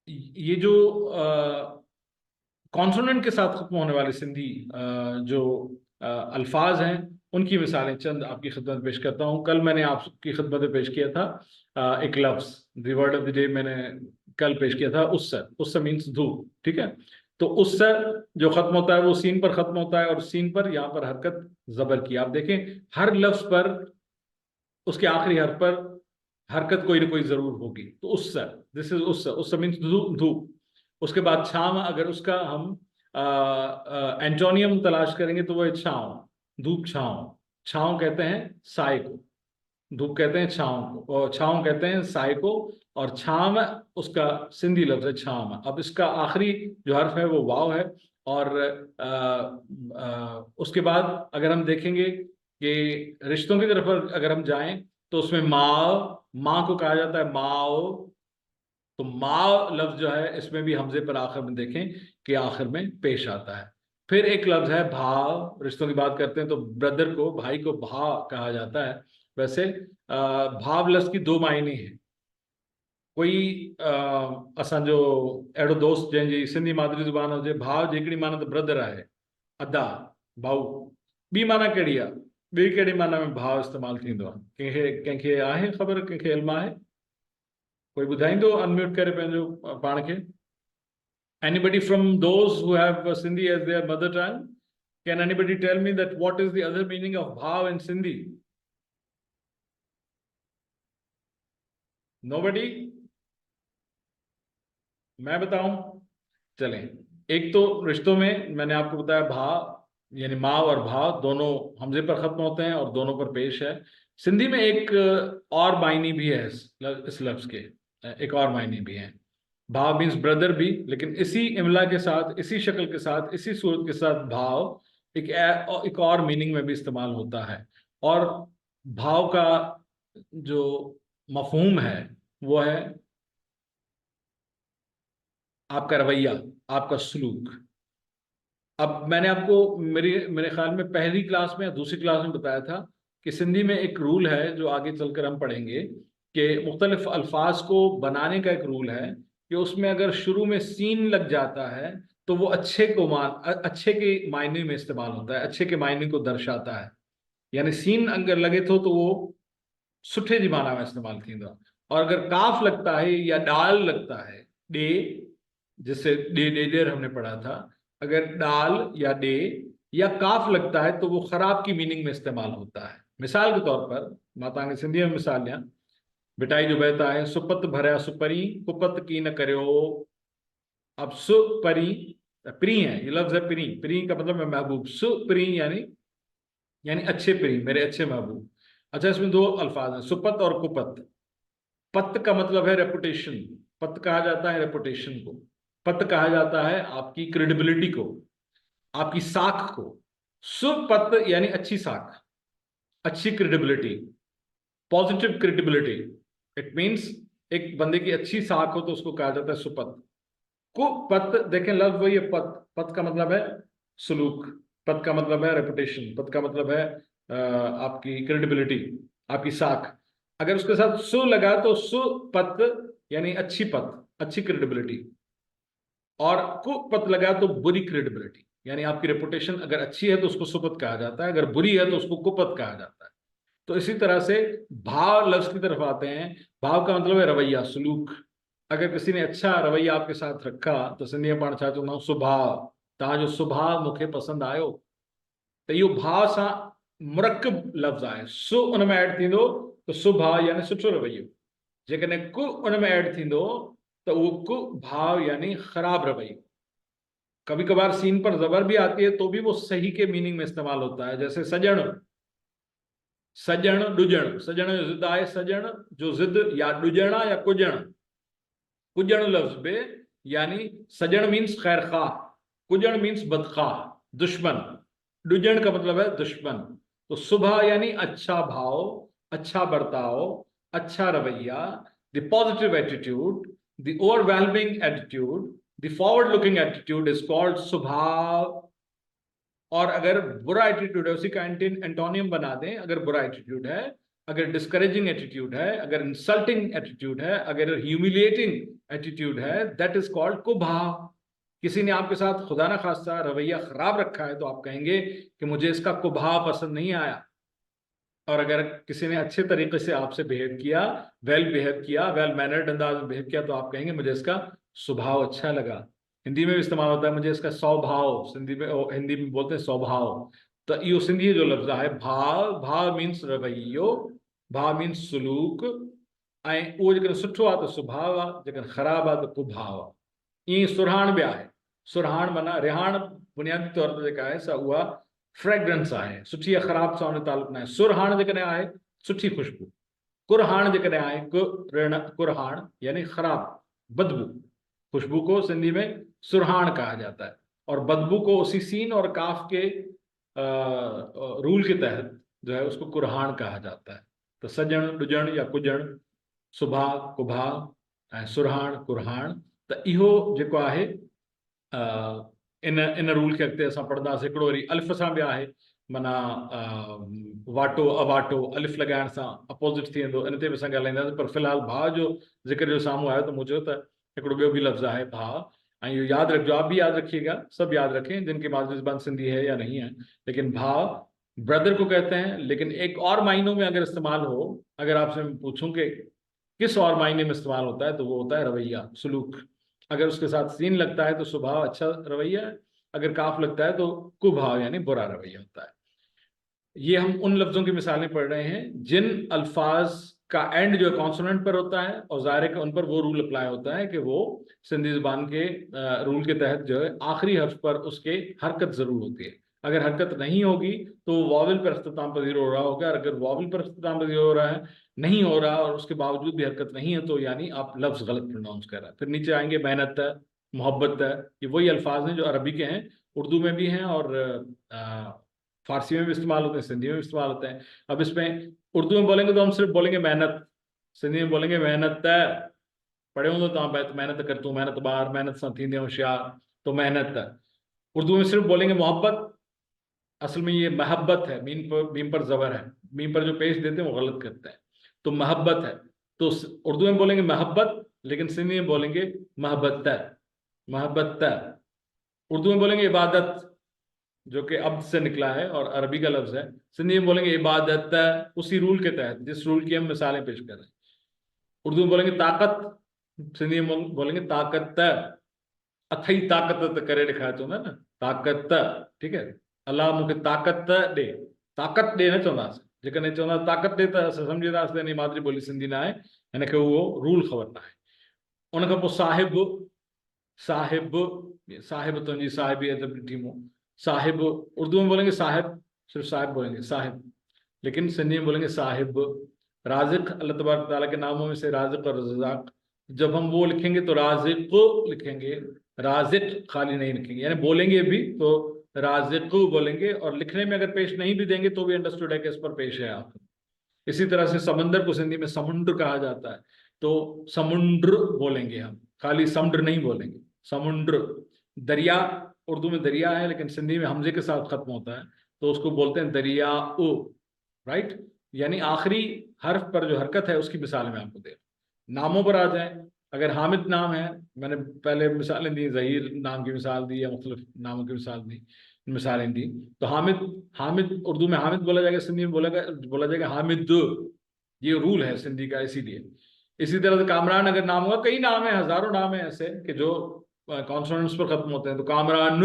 ये जो कॉन्सोनेंट के साथ खत्म होने वाले सिंधी जो अल्फाज हैं, उनकी मिसालें चंद आपकी खिदमत में पेश करता हूँ। कल मैंने आपकी खिदमत में पेश किया था एक लफ्ज, the word of the day मैंने कल पेश किया था, उससे मीन्स धूप, ठीक है। तो उससे जो खत्म होता है वो सीन पर खत्म होता है, और सीन पर यहाँ पर हरकत जबर की। आप देखें हर लफ्ज पर उसके आखिरी हर्फ पर हरकत कोई ना कोई जरूर होगी। तो उससे, दिस इज उससे मीन्स धूप। उसके बाद छांव, अगर उसका हम एंटोनियम तलाश करेंगे तो वो है छांव, धूप छांव। छांव कहते हैं साय को, धूप कहते हैं छांव को, और छांव कहते हैं साय को, और छांव उसका सिंधी लफ्ज है छांव। अब इसका आखिरी जो हर्फ है वो वाव है। और उसके बाद अगर हम देखेंगे कि रिश्तों की तरफ अगर हम जाएं तो उसमें माँ को कहा जाता है माओ। तो माँ लफ्ज जो है इसमें भी हमजे पर आखिर में देखें कि आखिर में पेश आता है। फिर एक लफ्ज है भाव, रिश्तों की बात करते हैं तो ब्रदर को, भाई को भा कहा जाता है। वैसे भाव लफ्ज की 2 मायने हैं। कोई असांजो अहिड़ो दोस्त जंहिंजी सिंधी मादरी ज़ुबान हुजे, भाव जी हिकिड़ी माना त ब्रदर आहे, अदा भाऊ। ॿी माना कहिड़ी आहे? ॿी कहिड़ी माना में भाव इस्तेमालु थींदो आहे? कंहिंखे आहे ख़बर, कंहिंखे इल्मु आहे? कोई ॿुधाईंदो अनम्यूट करे पंहिंजो पाण खे? Anybody from those who have Sindhi as their mother tongue, can anybody tell me that what is the other meaning of bhav in Sindhi? Nobody? मैं बताऊं? चलें। एक तो रिश्तों में मैंने आपको बताया भाव यानी माँ और भाव दोनों हमजे पर खत्म होते हैं और दोनों पर पेश है। सिंधी में एक और मायने भी है इस लफ्ज के, एक और मायने भी है। भाव मीन्स ब्रदर भी, लेकिन इसी इमला के साथ, इसी शक्ल के साथ, इसी सूरत के साथ भाव एक और मीनिंग में भी इस्तेमाल होता है। और भाव का जो मफहूम है वो है आपका रवैया, आपका सलूक। अब मैंने आपको मेरे ख्याल में पहली क्लास में या दूसरी क्लास में बताया था कि सिंधी में एक रूल है जो आगे चलकर हम पढ़ेंगे, कि मुख्तलिफ अल्फाज को बनाने का एक रूल है कि उसमें अगर शुरू में सीन लग जाता है तो वो अच्छे को अच्छे के मायने में इस्तेमाल होता है, अच्छे के मायने को दर्शाता है। यानी सीन अगर लगे तो वो सुठे जी माना में इस्तेमाल थींदो आहे। और अगर काफ लगता है या डाल लगता है, डे, जिससे डे डे डेर हमने पढ़ा था, अगर डाल या डे या काफ लगता है तो वो खराब की मीनिंग में इस्तेमाल होता है। मिसाल के तौर पर माता ने सिंधी में मिसाल लिया, बिटाई जो बहता है, सुपत भरिया सुपरी कुपत की न करो। अब सुपरी प्री है, ये लफ्ज है प्री, प्री का मतलब है महबूब, सुप्री यानी अच्छे प्री, मेरे अच्छे महबूब। अच्छा, इसमें दो अल्फाज हैं, सुपत और कुपत। पत का मतलब है रेपुटेशन, पत कहा जाता है रेपुटेशन को, पत कहा जाता है आपकी क्रेडिबिलिटी को, आपकी साख को। सुपत यानी अच्छी साख, अच्छी credibility, positive credibility. It means एक बंदे की अच्छी साख हो तो उसको कहा जाता है सुपत। कुपत, देखें लफ्ज वही है, पत, पत का मतलब है सलूक, पत का मतलब है रेपुटेशन, पत का मतलब है आपकी क्रेडिबिलिटी, आपकी साख। अगर उसके साथ सु लगा तो सुपत यानी अच्छी पत, अच्छी क्रेडिबिलिटी, और कुपत लगा तो बुरी क्रेडिबिलिटी, यानी आपकी रेपुटेशन अगर अच्छी है तो उसको सुपत कहा जाता है, अगर बुरी है तो उसको कुपत कहा जाता है। तो इसी तरह से भाव लफ्ज की तरफ आते हैं। भाव का मतलब है रवैया, सलूक। अगर किसी ने अच्छा रवैया आपके साथ रखा तो सिंधी पाण छा चवंदा आहियूं, सुभाउ, तव्हांजो सुभाउ मूंखे पसंदि आयो। तो इहो भाव सां मुरकब लफ़्ज़ आहे। सु उन में ऐड थींदो त सुभाउ यानी सुठो रवैयो, जेकॾहिं कु उन में ऐड थींदो त उहो कु भाव यानी ख़राब रवैयो। कभी कभार सीन पर जबर भी आती है तो भी वो सही के मीनिंग में इस्तेमाल होता है, जैसे सजण, सजण डुजण, सजण जो ज़िद आहे, सजण जो ज़िद या डुजणा या कुजण, कुजण लफ्ज बे यानी सजण मीन्स खैर खा, कुजण मीन्स बदखा, दुश्मन। डुजण का मतलब है दुश्मन। तो सुबह यानी अच्छा भाव, अच्छा बर्ताव, अच्छा रवैया, the positive attitude, the overwhelming attitude, the forward looking attitude is called स्वभाव। और अगर बुरा एटीट्यूड है उसी का एंटोनियम बना दें, अगर बुरा एटीट्यूड है, अगर डिस्करेजिंग एटीट्यूड है, अगर इंसल्टिंग एटीट्यूड है, अगर ह्यूमिलिएटिंग एटीट्यूड है, दैट इज कॉल्ड कुभाव। किसी ने आपके साथ खुदा ना खास्ता रवैया खराब रखा है तो आप कहेंगे कि मुझे इसका कुभाव पसंद नहीं आया। और अगर किसी ने अच्छे तरीके से आपसे बिहेव किया, वेल मैनर्ड अंदाज में बिहेव किया, तो आप कहेंगे मुझे इसका स्वभाव अच्छा लगा। हिंदी में भी इस्तेमाल होता है, मुझे इसका स्वभाव, हिंदी में बोलते हैं स्वभाव। तो यो सिंधी जो लफ्ज़ है भाव, भाव मीन्स रवैयो, भाव मीन्स सलूक, ऐं उहो जेकॾहिं सुठो आहे त स्वभाव आहे, जेकॾहिं ख़राबु आहे त कुभाव आहे। ईअं सुरहाण बि आहे। सुरहाण माना रिहाण बुनियादी तौर ते जेका आहे सा उहा फ्रेग्रेंस आहे, सुठी या ख़राब सां उन तालुक न आहे। सुरहाण जेकॾहिं आहे सुठी खुशबू, कुरहाण जेकॾहिं आहे कुरहाण यानी ख़राब बदबू। खुशबू को सिंधी में सुरहाण कहा जाता है, और बदबू को उसी सीन और काफ के रूल के तहत जो है उसको कुरहान कहा जाता है। तो सजण डुजण या कुजण, सुभा कुभा ऐं सुरहाण कुरहाण। त इहो जेको आहे इन रूल खे अॻिते असां पढ़ंदासीं। हिकिड़ो वरी अलिफ सां बि आहे, माना वाटो अवाटो, अलिफ लॻाइण सां अपोज़िट थी वेंदो, इन ते बि असां ॻाल्हाईंदासीं। पर फ़िलहाल भाउ जो ज़िक्र जो साम्हूं आयो त मूं चयो त हिकिड़ो ॿियो बि लफ़्ज़ आहे भाउ, ऐं इहो यादि रखिजो, आप भी याद रखिएगा, सब याद रखें जिनकी मादरी ज़बान सिंधी है या नहीं है। लेकिन भाव ब्रदर को कहते हैं, लेकिन एक और मायनों में अगर इस्तेमाल हो, अगर आपसे मैं पूछूं कि किस और मायने में इस्तेमाल होता है, तो वो होता है रवैया, सलूक। अगर उसके साथ सीन लगता है तो स्वभाव अच्छा रवैया है, अगर काफ लगता है तो कुभाव यानी बुरा रवैया होता है। ये हम उन लफ्जों की मिसालें पढ़ रहे हैं जिन अल्फाज का एंड जो कॉन्सोनेंट पर होता है, और ज़ाहिर है कि उन पर वो रूल अप्लाई होता है कि वो सिंधी ज़बान के रूल के तहत जो है आखिरी हर्फ पर उसके हरकत ज़रूर होती है। अगर हरकत नहीं होगी तो वावल पर इख्तिताम पजीर हो रहा होगा, और अगर वावल पर इख्तिताम पजीर हो रहा है, नहीं हो रहा और उसके बावजूद भी हरकत नहीं है, तो यानी आप लफ्ज़ गलत प्रोनाउंस कर रहे हैं। फिर नीचे आएंगे मेहनत है, मोहब्बत है, ये वही अल्फाज हैं जो अरबी के हैं, उर्दू में भी हैं, और फारसी में भी इस्तेमाल होते हैं, सिंधी में भी इस्तेमाल होते हैं। अब इसमें उर्दू में बोलेंगे तो हम सिर्फ बोलेंगे मेहनत, सिंधी में बोलेंगे मेहनत है, पढ़े हूँ तो मेहनत कर तूं, मेहनत ॿार, मेहनत सां थींदे होशियार, तो मेहनत है। उर्दू में सिर्फ बोलेंगे मोहब्बत, असल में ये महब्बत है, मीम पर जबर है, मीम पर जो पेश देते हैं वो गलत करते हैं, तो महब्बत है। तो उर्दू में बोलेंगे महब्बत, लेकिन सिंधी में बोलेंगे महब्बत है, महब्बत है। उर्दू में बोलेंगे इबादत, जो कि अब्द से निकला है और अरबी का लफ्ज है। सिंधी में बोलेंगे इबादत, उसी रूल के तहत जिस रूल की हम मिसालें पेश कर रहे हैं। उर्दू में बोलेंगे ताकत, सिंधी में बोलेंगे ताकत, अथई ताकत करे लिखा है तो ना ताकत, ठीक है। अल्लाह मुझे ताकत दे, ताकत दे न चवंदासीं, जेकॾहिं चवंदा ताकत दे त असां सम्झंदासीं यानी मादरी ॿोली सिंधी न आहे, हिन खे उहो रूल ख़बर न आहे। उन खां पोइ साहिब, साहिब, साहिब तुंहिंजी साहिबी अदब ॾिठी मूं, साहिब उर्दू में बोलेंगे साहिब, सिर्फ साहिब बोलेंगे साहिब, लेकिन सिंधी में बोलेंगे साहिब। राजिक, अल्लाह तबारक ताला के नामों में से राजिक और रज़ाक, जब हम वो लिखेंगे तो राजिक लिखेंगे, राजिक खाली नहीं लिखेंगे, यानी बोलेंगे भी तो राजिक बोलेंगे, और लिखने में अगर पेश नहीं भी देंगे तो भी अंडरस्टूड है कि इस पर पेश है आप। इसी तरह से समंदर को सिंधी में समुद्र कहा जाता है, तो समुद्र बोलेंगे हम, खाली समुद्र नहीं बोलेंगे, समुद्र। दरिया उर्दू में दरिया है, लेकिन सिंधी में हमजे के साथ खत्म होता है, तो उसको बोलते हैं दरिया ओ, राइट। यानी आखिरी हर्फ पर जो हरकत है उसकी मिसाल में आपको दे रहा हूं। नामों पर आ जाए, अगर हामिद नाम है, मैंने पहले मिसालें दी, ज़हीर नाम की मिसाल दी या मुख्तलिफ नामों की मिसालें दी, तो हामिद, हामिद उर्दू में हामिद बोला जाएगा, सिंधी में बोला जाएगा हामिद, ये रूल है सिंधी का, इसीलिए। इसी तरह से कामरान अगर नाम होगा, कई नाम है, हजारों नाम है ऐसे कि जो कॉन्सोनेंट्स पर खत्म होते हैं, तो कामरान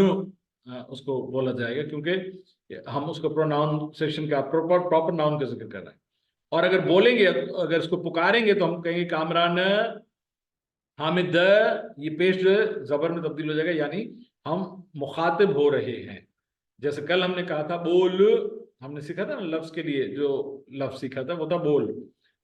उसको बोला जाएगा, क्योंकि हम उसको प्रोनाउंसिएशन का प्रॉपर नाउन का जिक्र कर रहे हैं। और अगर बोलेंगे, अगर उसको पुकारेंगे, तो हम कहेंगे कामरान हामिद, ये पेश जबर में तब्दील हो जाएगा, यानी हम मुखातिब हो रहे हैं। जैसे कल हमने कहा था बोल, हमने सीखा था ना लफ्ज के लिए, जो लफ्ज सीखा था वो था बोल,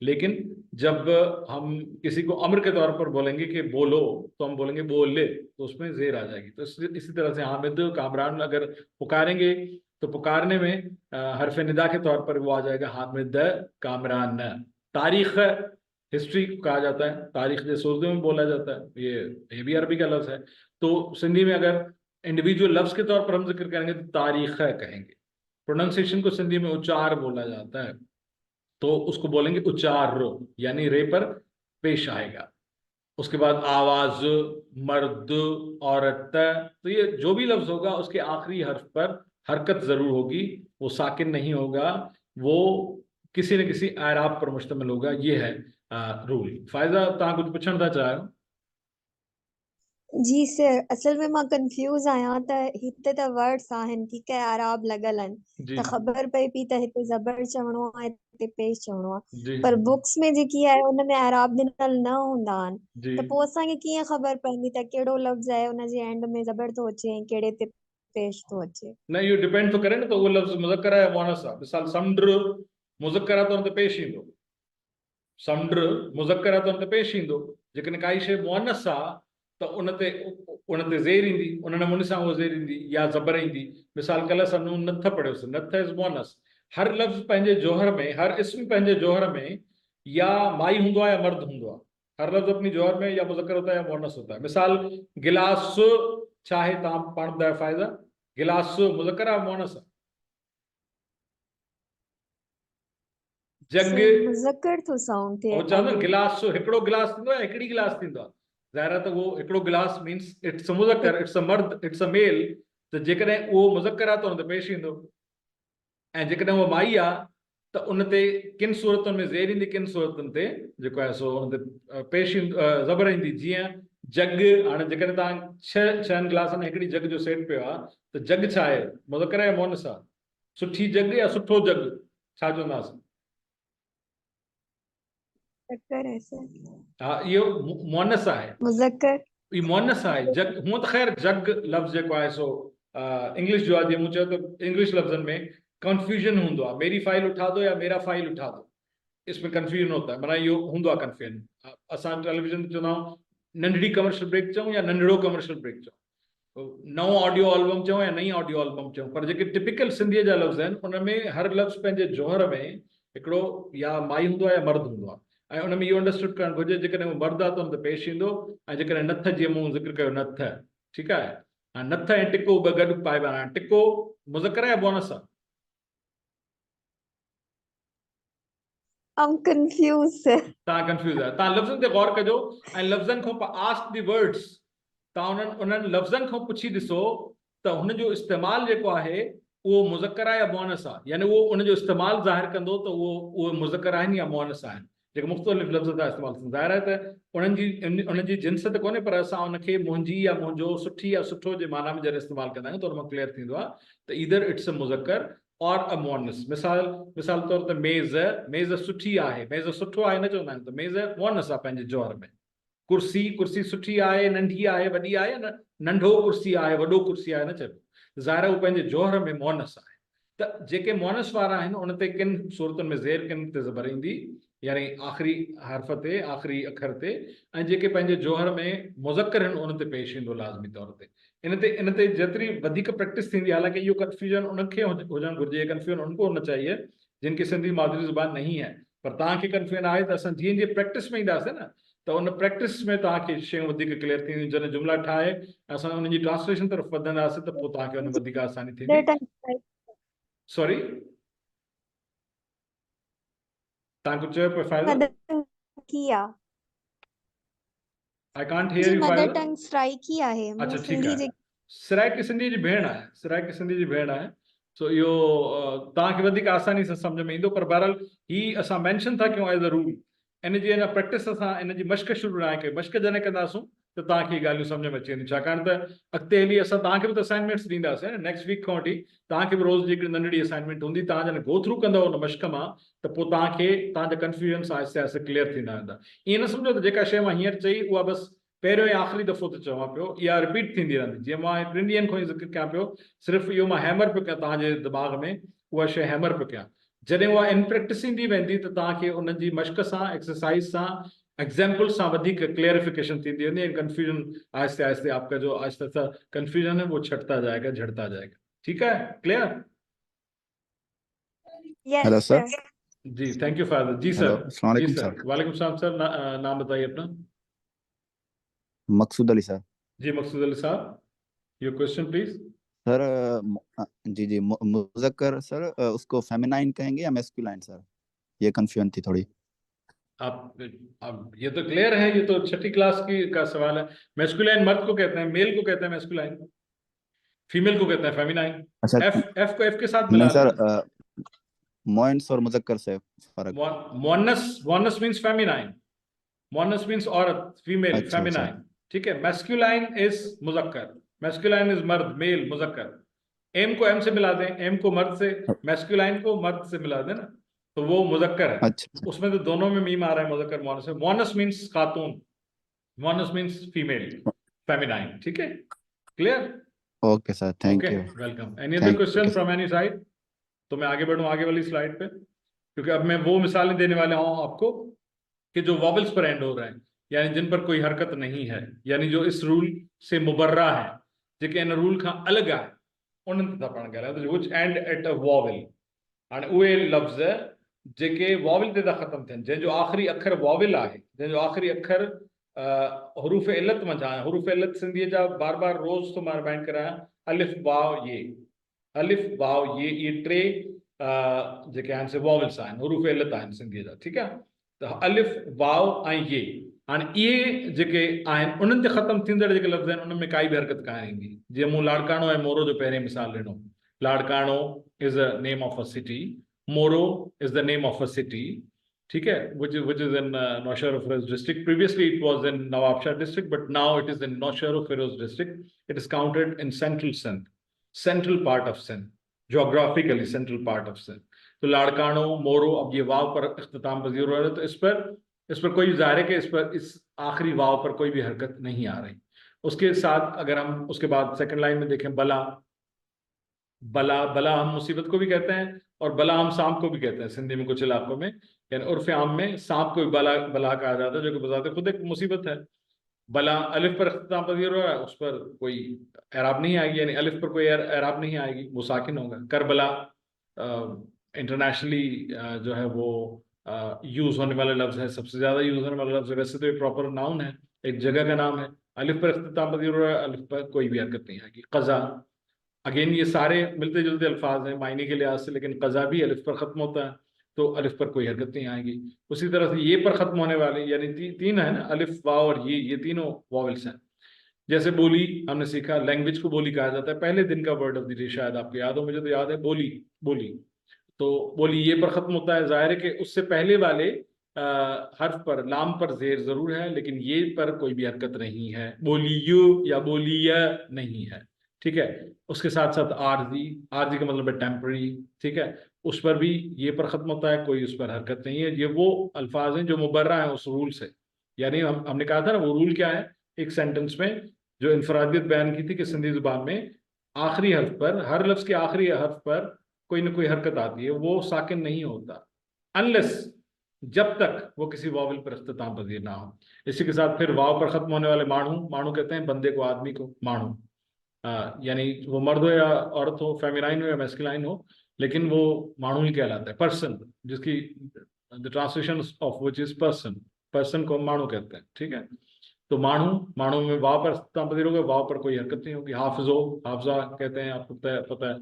लेकिन जब हम किसी को अम्र के तौर पर बोलेंगे कि बोलो, तो हम बोलेंगे बोल ले, तो उसमें जेर आ जाएगी। तो इसी तरह से हामिद कामरान अगर पुकारेंगे, तो पुकारने में हरफ निदा के तौर पर वो आ जाएगा हामिद कामरान। तारीख, हिस्ट्री कहा जाता है, तारीख जैसे उर्दू में बोला जाता है, ये भी अरबी का लफ्ज है। तो सिंधी में अगर इंडिविजुअल लफ्ज के तौर पर हम जिक्र करेंगे तो तारीख कहेंगे। प्रोनाउंसिएशन को सिंधी में उच्चार बोला जाता है, तो उसको बोलेंगे उच्चार, यानी रे पर पेश आएगा। उसके बाद आवाज, मर्द, औरत, तो ये जो भी लफ्ज होगा उसके आखिरी हर्फ पर हरकत जरूर होगी, वो साकिन नहीं होगा, वो किसी न किसी आराब पर मुश्तमिल होगा। ये है रूल। फायदा तव्हां कुछ पुछण था चाहियो? जी सर, असल में मां कंफ्यूज आहियां त हिते त वर्ड्स आहिनि, ठीक है, आराब लगल आहिनि, जी त ख़बर पई पई त हिते ज़बर चवणो आहे, हिते पेश चवणो आहे, जी पर बुक्स में जेकी आहे उन में आराब ॾिनल न हूंदा आहिनि, जी त पोइ असांखे कीअं ख़बर पवंदी त कहिड़ो लफ़्ज़ आहे उन जे एंड में ज़बर थो अचे ऐं कहिड़े ते पेश थो अचे? न, इहो डिपेंड थो करे न, त उहो लफ़्ज़ मुज़क्कर आहे या मुअनस आहे। मिसाल समुंड मुज़क्कर आहे त हुन ते पेश ईंदो, समुंड मुज़क्कर आहे त हुन ते पेश ईंदो। जेकॾहिं काई शइ मुअनस आहे त उन ते ज़ेर ईंदी, उन नमूने सां उहो ज़ेर ईंदी या ज़बर ईंदी। मिसाल कल्ह असां नून नथ पढ़ियोसीं, नथ इज़ मुअनस। हर लफ़्ज़ पंहिंजे जोहर में, हर इस्म पंहिंजे जोहर में या माई हूंदो आहे या मर्द हूंदो आहे। हर लफ़्ज़ अपनी जोहर में या मुज़क्कर होता है या मुअन्नस होता है। मिसाल गिलास छा आहे, तव्हां पाण ॿुधायो फ़ाइदा, गिलास मुज़क्कर आहे मुअन्नस आहे? जग, सर मुज़क्कर थो साउंड थिए। वो चवंदा गिलास, हिकिड़ो गिलास थींदो आहे, हिकिड़ी गिलास थींदो आहे। ज़ाहिर आहे त उहो हिकिड़ो गिलास मीन्स इट्स अ मुज़क्कर, इट्स अ मर्द, इट्स अ मेल। त जेकॾहिं उहो मुज़क्कर आहे त हुन ते पेश ईंदो, ऐं जेकॾहिं उहो माई आहे त उन ते किन सूरतुनि में ज़ेर ईंदी, किन सूरतुनि ते जेको आहे सो हुन ते पेश ज़बर ईंदी। जीअं जग, हाणे जेकॾहिं तव्हां छहनि गिलासनि में हिकिड़ी जग जो सेट पियो आहे, त जग छा आहे, मुज़क्कर आहे या मुअन्नस आहे? सुठी जग या सुठो जग, छा चवंदासीं? मुज़क्कर है सर, हा, इहो मुअन्नस आहे, मुज़क्कर। ई मुअन्नस आहे। जग हूअं त ख़ैर जग लफ़्ज़ जेको आहे सो इंग्लिश जो आहे। जीअं मूं चयो त इंग्लिश लफ़्ज़नि में कंफ्यूजन हूंदो आहे, मेरी फाइल उठा दो या मेरा फाइल उठा दो, इसमें कंफ्यूजन होता है, माना इहो हूंदो आहे कंफ्यूजन। असां टेलीविजन ते चवंदा आहियूं नंढड़ी कमर्शियल ब्रेक चऊं या नंढड़ो कमर्शियल ब्रेक चऊं, नओं ऑडियो एल्बम चऊं या नई ऑडियो एल्बम चऊं, पर जेके टिपिकल सिंधीअ जा लफ़्ज़ आहिनि उन में हर लफ़्ज़ पंहिंजे जोहर में हिकिड़ो या माई हूंदो आहे या मर्द हूंदो आहे। ऐं उन में इहो अंडरस्टूड करणु घुरिजे, जेकॾहिं उहो मर्द आहे त हुन ते पेश ईंदो, ऐं जेकॾहिं नथ, जीअं मूं ज़िक्र कयो नथ, ठीकु आहे। हाणे नथ ऐं टिको ॿ गॾु पाइबा आहिनि। टिको मुज़क्कर आहे या मुअन्नस आहे? I'm confused sir. तव्हां कंफ्यूज़ आहे, तव्हां लफ़्ज़नि ते गौर कजो ऐं लफ़्ज़नि खां आस्क दी वर्ड्स, तव्हां उन्हनि लफ़्ज़नि खां पुछी ॾिसो त हुनजो इस्तेमालु जेको आहे उहो मुज़क्कर आहे या मुअनस आहे, यानी उहो उनजो इस्तेमालु ज़ाहिर कंदो त उहो मुज़क्कर आहिनि या मुअनस आहिनि, जेके मुख़्तलिफ़ लफ़्ज़ था इस्तेमालु थियनि। ज़ाहिर आहे त उन्हनि जी जिन्स त कोन्हे, पर असां उनखे मुंहिंजी या मुंहिंजो, सुठी या सुठो जे माना में जॾहिं इस्तेमालु कंदा आहियूं त उन मां क्लियर थींदो आहे त ईदर इट्स अ मुज़क्कर और अ मुअनस। मिसाल तौर ते मेज़ सुठी आहे, मेज़ सुठो आहे न चवंदा आहियूं, त मेज़ मुअनस आहे पंहिंजे जौहर में। कुर्सी सुठी आहे, नंढी आहे, वॾी आहे, न नंढो कुर्सी आहे, वॾो कुर्सी आहे न चइबो, ज़ाहिर आहे उहो पंहिंजे जौहर में मुअनस आहे। त जेके मुअनस वारा आहिनि उन ते किन सूरतुनि में ज़ेर किन ते ज़बर ईंदी, यानी आख़िरी हर्फ़ ते, आख़िरी अखर ते, ऐं जेके पंहिंजे जौहर में मुज़क्कर आहिनि उन ते पेश ईंदो लाज़मी तौर ते। इन ते जेतिरी वधीक प्रैक्टिस थींदी, हालांकि इहो कंफ्यूजन उनखे हुजणु घुरिजे, कंफ्यूजन उनको होना चाहिए जिनकी सिंधी मादरी ज़ुबान नहीं है, पर तव्हांखे कंफ्यूजन आहे त असां जीअं जीअं प्रैक्टिस में ईंदासीं न त उन प्रैक्टिस में तव्हांखे शयूं वधीक क्लियर थींदियूं। जॾहिं जुमिला ठाहे असां उन्हनि जी ट्रांसलेशन तरफ़ वधंदासीं त पोइ तव्हांखे उन वधीक आसानी थींदी। Mother tongue strike सॉरी, तव्हां कुझु चयो पिया फ़ाइदा? mother tongue की आहे, आई कांट हियर जी यू मदर फ़ाइदा। टंग स्ट्राइक ही आहे, अच्छा मूं ठीकु सिंधी आहे, जे सिराइक सिंधी जी भेण आहे, सिराइक सिंधी जी भेण आहे। सो इहो तव्हांखे वधीक आसानी सां सम्झ में ईंदो, पर बहरहाल ही असां मेंशन था कयूं एज़ अ रूल। इन जी अञा प्रैक्टिस असां इन जी मश्क शुरू न आहे कई, मश्क जॾहिं कंदासूं त तव्हांखे ॻाल्हियूं सम्झ में अची वेंदियूं, छाकाणि त अॻिते हली असां तव्हांखे बि त असाइनमेंट्स ॾींदासीं न, नेक्स्ट वीक खां वठी तव्हांखे बि रोज़ जी हिकिड़ी नंढड़ी असाइनमेंट हूंदी। तव्हां जॾहिं गो थ्रू कंदव उन मश्क मां त पोइ तव्हांखे तव्हांजा कंफ्यूजन्स आहिस्ते आहिस्ते क्लियर थींदा वेंदा। ईअं न सम्झो त जेका शइ मां हींअर चई उहा बसि पहिरियों ऐं आख़िरी दफ़ो त चवां पियो, इहा रिपीट थींदी रहंदी। जीअं मां 2 ॾींहंनि खां ई ज़िक्र कयां पियो, सिर्फ़ु इहो मां हैमर पियो कयां तव्हांजे दिमाग़ में, उहा शइ हैमर पियो कयां। जॾहिं उहा इन प्रैक्टिस ईंदी वेंदी त तव्हांखे उन जी मश्क सां, एक्सरसाइज सां, एग्जाम्पल सां वधीक क्लियरिफिकेशन थींदी वेंदी। कंफ्यूजन आहिस्ते आहिस्ते आपका जो आहिस्ते आहिस्ते कंफ्यूजन है वो छटता जाएगा, झड़ता जाएगा। ठीक है, clear? Hello yes sir. Sir. जी थैंक यू फादर। जी हेलो, सर। अस्सलाम जी वालेकुम सर, सर। वालेकुम सलाम सर। नाम बताइए अपना। मकसूद अली सर। जी मकसूद अली साहब, योर क्वेश्चन प्लीज। सर जी मुज़क्कर सर, उसको फेमिनाइन कहेंगे या मैस्कुलाइन सर? ये कंफ्यूजन थी थोड़ी। अब ये तो क्लियर है, ये तो छठी क्लास का सवाल है। मैस्कुलाइन मर्द को कहते हैं, मेल को कहते हैं मैस्कुलाइन, फीमेल को कहते हैं फेमिनाइन। अच्छा एफ को एफ के साथ नहीं मिला सर, लेना। मोइन्स और मुज़क्कर से फर्क। Moonis means feminine, Moonis means औरत, फीमेल, अच्छा फेमिनाइन। ठीक है, मैस्कुलाइन इज मुज़क्कर, मैस्कुलाइन इज मर्द, मेल, मुज़क्कर। एम को एम से मिला दें, एम को मर्द से, मैस्कुलाइन को मर्द से मिला दें ना, तो वो मुज़क्कर है। अच्छा उसमें तो दोनों में मीम आ रहा है, मुज़क्कर मोनस। मोनस मींस खातून, मोनस मींस फीमेल, फेमिनाइन। ठीक है, clear? Okay sir, thank okay, you. Welcome. Any other thank question from any side? तो मैं आगे बढ़ूं आगे वाली स्लाइड पे, क्योंकि अब मैं वो मिसालें देने वाला हूं आपको कि जो वॉवल्स पर एंड हो रहे हैं, यानी जिन पर कोई हरकत नहीं है, यानी जो इस रूल से मुबर्रा है, जेके इन रूल खां अलग है, उन्हनि ते था पाण ॻाल्हायूं। Which and at a vowel, हाणे उहे लफ़्ज़ जेके वॉवल ते था ख़तम थियनि, जंहिंजो आख़िरी अखर वॉवल आहे, जंहिंजो आख़िरी अखर हुरूफ़ इल्लत मंझां आहे। हुरूफ़ इल्लत सिंधीअ जा बार बार रोज़ तो मां रिमाइंड करायां, अलिफ वाव ये, अलिफ वाव ये टे जेके आहिनि से वॉवल्स आहिनि, हुरूफ़ इल्लत आहिनि सिंधीअ जा। ठीकु आहे, त अलिफ वाव ऐं ये, हाणे इहे जेके आहिनि उन्हनि ते ख़तम थींदड़ जेके लफ़्ज़ आहिनि उनमें काई बि हरकत कान ईंदी। जीअं मूं लाड़काणो ऐं मोरो जो पहिरें मिसाल ॾिनो। Larkana is a name of a city, Moro is the name of a city. ठीक है, which is in Nौशहरा Feroz district. Previously it was in Nawabshah district, but now it is in Nौशहरा Feroz district. It is counted in central Sindh, central part of Sindh, geographically central part of Sindh. तो लाड़काणो, मोरो, अब ये वाव पर इख्तिताम पजीर हो रहा है, तो इस पर कोई ज़ाहिर है कि इस आखिरी वाव पर कोई भी हरकत नहीं आ रही। उसके साथ अगर हम उसके बाद सेकंड लाइन में देखें, बला, बला हम मुसीबत को भी कहते हैं और बला हम सांप को भी कहते हैं सिंधी में कुछ इलाकों में, यानी उर्फ आम में सांप को भी बला कहा जाता है, जो कि बजाते खुद एक मुसीबत है। बला अलिफ पर इख्तिताम पजीर हो रहा है, उस पर कोई एराब नहीं आएगी, यानी अलिफ पर कोई एराब नहीं आएगी, वो साकिन होगा। करबला इंटरनेशनली जो है वो यूज होने वाला लफ्ज है, सबसे ज्यादा यूज होने वाला लफ्ज है। वैसे तो ये प्रॉपर नाउन है, एक जगह का नाम है। अलिफ पर इख्तिताम पजीर हो रहा है, अलिफ पर कोई भी हरकत नहीं आएगी। कज़ा, अगेन ये सारे मिलते जुलते अल्फाज हैं मायने के लिहाज से, लेकिन कज़ा भी अलिफ पर ख़त्म होता है, तो अलिफ पर कोई हरकत नहीं आएगी। उसी तरह से ये पर ख़त्म होने वाले, यानी तीन है ना, अलिफ वाव और ये तीनों वॉवल्स हैं। जैसे बोली हमने सीखा, लैंग्वेज को बोली कहा जाता है, पहले दिन का वर्ड ऑफ द डे, शायद आपको याद हो, मुझे तो याद है, बोली। बोली तो बोली ये पर खत्म होता है, जाहिर है कि उससे पहले वाले हर्फ पर लाम पर जेर जरूर है, लेकिन ये पर कोई भी हरकत नहीं है, बोली यू या बोली या नहीं है, ठीक है। उसके साथ साथ आरजी, आरजी का मतलब है टेम्पररी, ठीक है, उस पर भी ये पर खत्म होता है, कोई उस पर हरकत नहीं है। ये वो अल्फाज हैं जो मुबर्रा है उस रूल से, यानी हमने कहा था ना वो रूल क्या है, एक सेंटेंस में जो इनफरादियत बयान की थी कि सिंधी जुबान में आखिरी हर्फ पर, हर लफ्ज के आखिरी हर्फ पर कोई ना कोई हरकत आती है, वो साकिन नहीं होता अनलेस, जब तक वो किसी वावल पर इख्तिताम पजीर ना हो। इसी के साथ फिर वाव पर खत्म होने वाले माणू, माणू कहते हैं बंदे को, आदमी को माणू, यानी वो मर्द हो या औरत हो, फेमिनाइन हो या मैस्कुलाइन हो, लेकिन वो माणू ही कहलाता है, पर्सन, जिसकी the translation of which is person, person को माणू कहते हैं, ठीक है। तो माणू, माणू में वाव पर इख्तिताम पजीर होगा, वाव पर कोई हरकत नहीं होगी। हाफिजो, हाफजा कहते हैं, आपको पता है,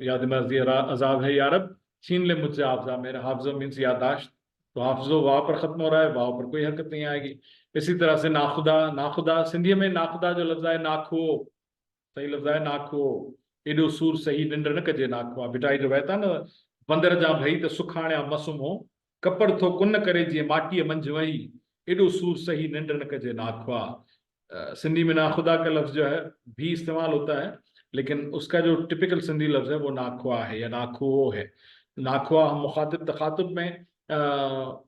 याद मर्जी अजाब है यारब, छीन ले मुझसे हाफजा मेरा, हाफजा मीन्स यादाश्त, तो हाफजो वाव पर खत्म हो रहा है, वाव पर कोई हरकत नहीं आएगी। इसी तरह से नाखुदा, नाखुदा सिंधी में नाखुदा जो लफ्ज है नाखो, सही लफ्ज है नाखो, एडो सूर सही निंड न कजे नाखो, बिटाई रवायत आहे न, बंदर जा भई त सुखाणिया मसुम हो, कपड़ थो कुन करे जीअं माटीअ मंझ वही, एडो सूर सही निंड न कजे नाखवा। सिंधी में नाखुदा का लफ्ज जो है भी इस्तेमाल होता है, लेकिन उसका जो टिपिकल सिंधी लफ्ज है वो नाखवा है या नाखो है। नाखवा हम मुखातिब तखातुब में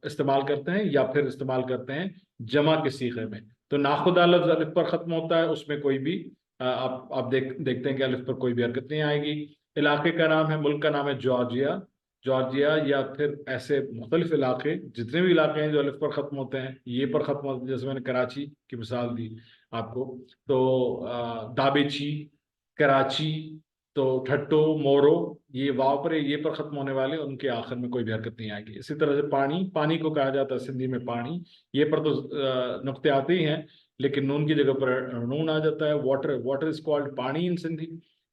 इस्तेमाल करते हैं या फिर इस्तेमाल करते हैं जमा के सीखे में। तो नाखुदा लफ्ज अलिफ पर खत्म होता है, उसमें कोई भी आप देखते हैं कि अलिफ पर कोई भी हरकत नहीं आएगी। इलाके का नाम है, मुल्क का नाम है जॉर्जिया, जॉर्जिया या फिर ऐसे मुख्तलिफ इलाके, जितने भी इलाके हैं जो अलिफ पर ख़त्म होते हैं, ये पर ख़त्म होते हैं, जैसे मैंने कराची की मिसाल दी आपको, तो दाबेची, कराची, तो ठट्टो, मोरो, ये वाव पर ये पर ख़त्म होने वाले, उनके आखिर में कोई भी हरकत नहीं आएगी। इसी तरह से पानी, पानी को कहा जाता है सिंधी में पानी, ये पर तो नुक्ते आते ही हैं, लेकिन नून की जगह पर नून आ जाता है। वाटर, वाटर इज कॉल्ड पानी इन सिंधी,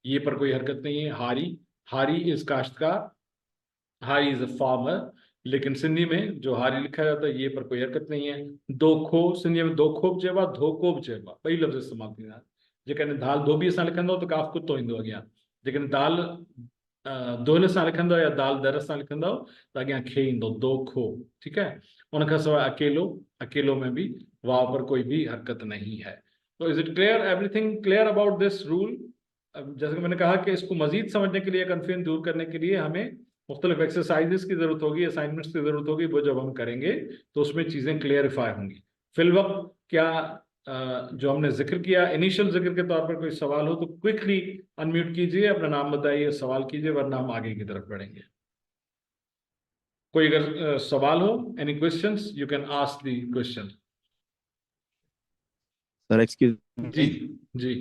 ये पर कोई हरकत नहीं है। हारी, हारी इज काश्तकार, हारी इज अ फार्मर, लेकिन सिंधी में जो हारी लिखा जाता है ये पर कोई हरकत नहीं है। दोखो, सिंधी में दोखो चइबो आहे, धोको बि चइबो आहे, ॿई लफ़्ज़ इस्तेमालु थींदा आहिनि। जेकॾहिं दाल धोबीअ सां लिखंदो त काफ़ कुतो ईंदो अॻियां, जेकॾहिं दाल दोल सां लिखंदो या दाल दर सां लिखंदो त अॻियां खे ईंदो, दोखो, ठीकु है। उनखां सवाइ अकेलो, अकेलो में भी वाव पर कोई भी हरकत नहीं है। तो is it clear, everything clear about this rule? जैसे कि मैंने कहा कि इसको मजीद समझने के लिए, कन्फ्यूजन दूर करने के लिए हमें मुख्तलिफ एक्सरसाइजेस की जरूरत होगी, असाइनमेंट्स की जरूरत होगी, वो जब हम करेंगे तो उसमें चीजें क्लियरिफाई होंगी। फिल वक्त क्या जो हमने जिक्र किया, इनिशियल जिक्र के तौर पर कोई सवाल हो तो क्विकली अनम्यूट कीजिए, अपना नाम बताइए, सवाल कीजिए, वरना हम आगे की तरफ बढ़ेंगे। कोई अगर सवाल हो, any questions, you can ask the question. Sir excuse जी जी,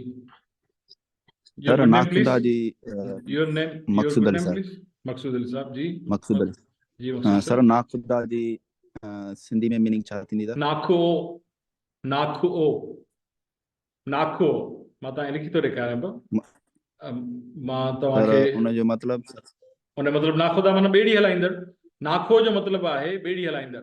सर नाखुदा जी, your name, Maqsood Ali sir, please. Maqsood Ali साहब जी, मकसूद अली जी मकसूद सर, नाखुदा जी सिंधी में मीनिंग छा थींदी? नाखो, नाखो, नाखो, मां तव्हां लिखी थो ॾेखारियां पियो, मां तव्हांखे उन जो मतलब, उन मतलब नाखुदा माना ॿेड़ी हलाईंदड़, नाखो जो मतलब आहे ॿेड़ी हलाईंदड़,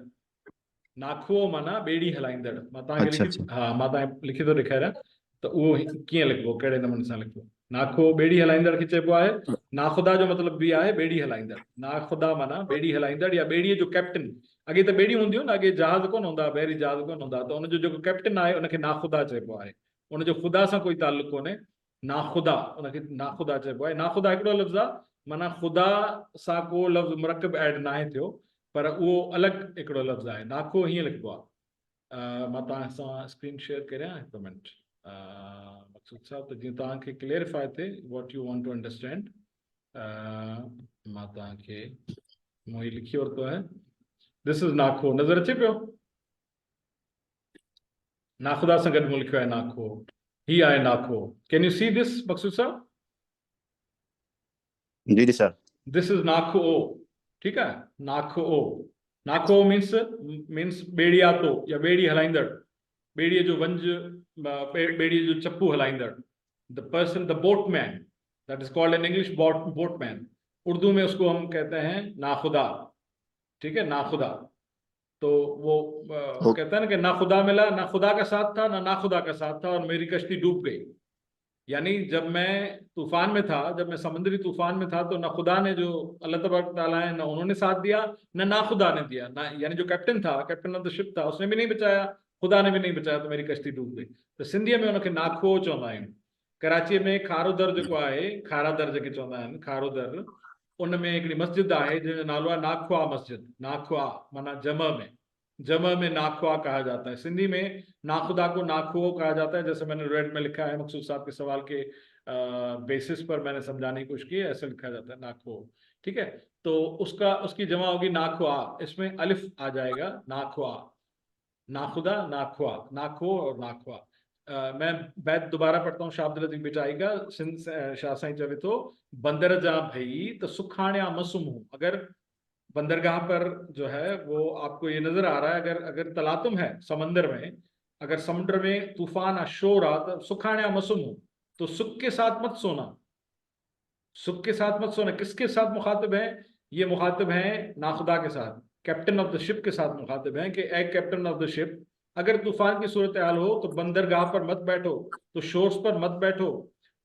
नाखो माना ॿेड़ी हलाईंदड़। मां तव्हांखे अच्छा लिखी, हा मां तव्हांखे लिखी थो ॾेखारियां त उहो कीअं लिखबो, कहिड़े नमूने सां लिखबो। नाखो ॿेड़ी हलाईंदड़ खे चइबो आहे। नाखुदा जो मतलब बि आहे ॿेड़ी हलाईंदड़, नाखुदा माना ॿेड़ी हलाईंदड़ या ॿेड़ीअ जो कैप्टन। अॻे त ॿेड़ियूं हूंदियूं न, अॻे जहाज कोन हूंदा, बहरी जहाज कोन हूंदा, त उनजो जेको कैप्टन आहे उनखे नाखुदा चइबो आहे। उनजो ख़ुदा सां कोई ताल्लुक कोन्हे, नाखुदा, उनखे नाखुदा चइबो आहे। नाखुदा हिकिड़ो लफ़्ज़ आहे, माना ख़ुदा सां को लफ़्ज़ मुरकब ऐड न आहे थियो, पर उहो अलॻि हिकिड़ो लफ़्ज़ आहे। नाखो हीअं लिखबो आहे। मां तव्हां सां स्क्रीन शेयर करियां, हिकु मिनट मकसूद साहब, त जीअं तव्हांखे क्लियरिफाई थिए what you want to understand. मां तव्हांखे मूं ही लिखी वरितो आहे, दिस इज़ नाखो, नज़र अचे पियो? नाखुदा सां गॾु मूं लिखियो आहे नाखो, ही आहे नाखो। कैन यू सी दिस मकसूद साहब? जी जी सर, दिस इज नाखो, ठीक है, नाखो, नाखो मीन्स ॿेड़ियातो या ॿेड़ी हलाईंदड़, ॿेड़ीअ जो वंज, ॿेड़ीअ जो चप्पू हलाईंदड़, the person, the boatman, that is called in English boatman. Urdu में उसको हम कहते हैं नाखुदा, ठीक है, नाखुदा। तो वो कहता है ना कि ना खुदा मिला, ना खुदा का साथ था, ना खुदा का साथ था, और मेरी कश्ती डूब गई। यानी जब मैं तूफान में था, जब मैं समुद्री तूफान में था, तो ना खुदा ने, जो अल्लाह तबारक ताला है, ना उन्होंने साथ दिया, ना खुदा ने दिया, ना यानी जो कैप्टन था, कैप्टन ऑफ द शिप था, उसने भी नहीं बचाया, खुदा ने भी नहीं बचाया, तो मेरी कश्ती डूब गई। तो सिंधीअ में उनखे नाखो चवंदा आहियूं। कराची में खारो दर जेको आहे, खारा दर जेके चवंदा आहिनि, खारो दर, उन में हिकिड़ी मस्जिद आहे जंहिंजो नालो आहे नाखवा मस्जिद। नाखवा माना जम में नाखवा कहा जाता है। सिंधी में नाखुदा को नाखुओ कहा जाता है। जैसे मैंने रेड में लिखा है, मकसूद साहब के सवाल के बेसिस पर मैंने समझाने की कोशिश की है, ऐसे लिखा जाता है नाखुओ। ठीक है, तो उसकी जमा होगी नाखवा, इसमें अलिफ आ जाएगा, नाखवा, नाखुदा, नाखवा, नाखो और नाखवा। मैं बैत दोबारा पढ़ता हूँ, शाह अब्दुल लतीफ बिटाई का। शाह साईं चवे तो बंदर जा भई तो सुखाण्या मसुम हूँ। अगर बंदरगाह पर जो है वो आपको ये नजर आ रहा है, अगर तलातुम है समंदर में, अगर समुद्र में तूफान शोर आ, तो सुखाण्या मसुम हूँ, तो सुख के साथ मत सोना, सुख के साथ मत सोना। किसके साथ मुखातिब है? ये मुखातिब है नाखुदा के साथ, कैप्टन ऑफ द शिप के साथ मुखातिब है कि a captain of the ship, अगर तूफान की सूरत हाल हो तो बंदरगाह पर मत बैठो, तो शोर्स पर मत बैठो,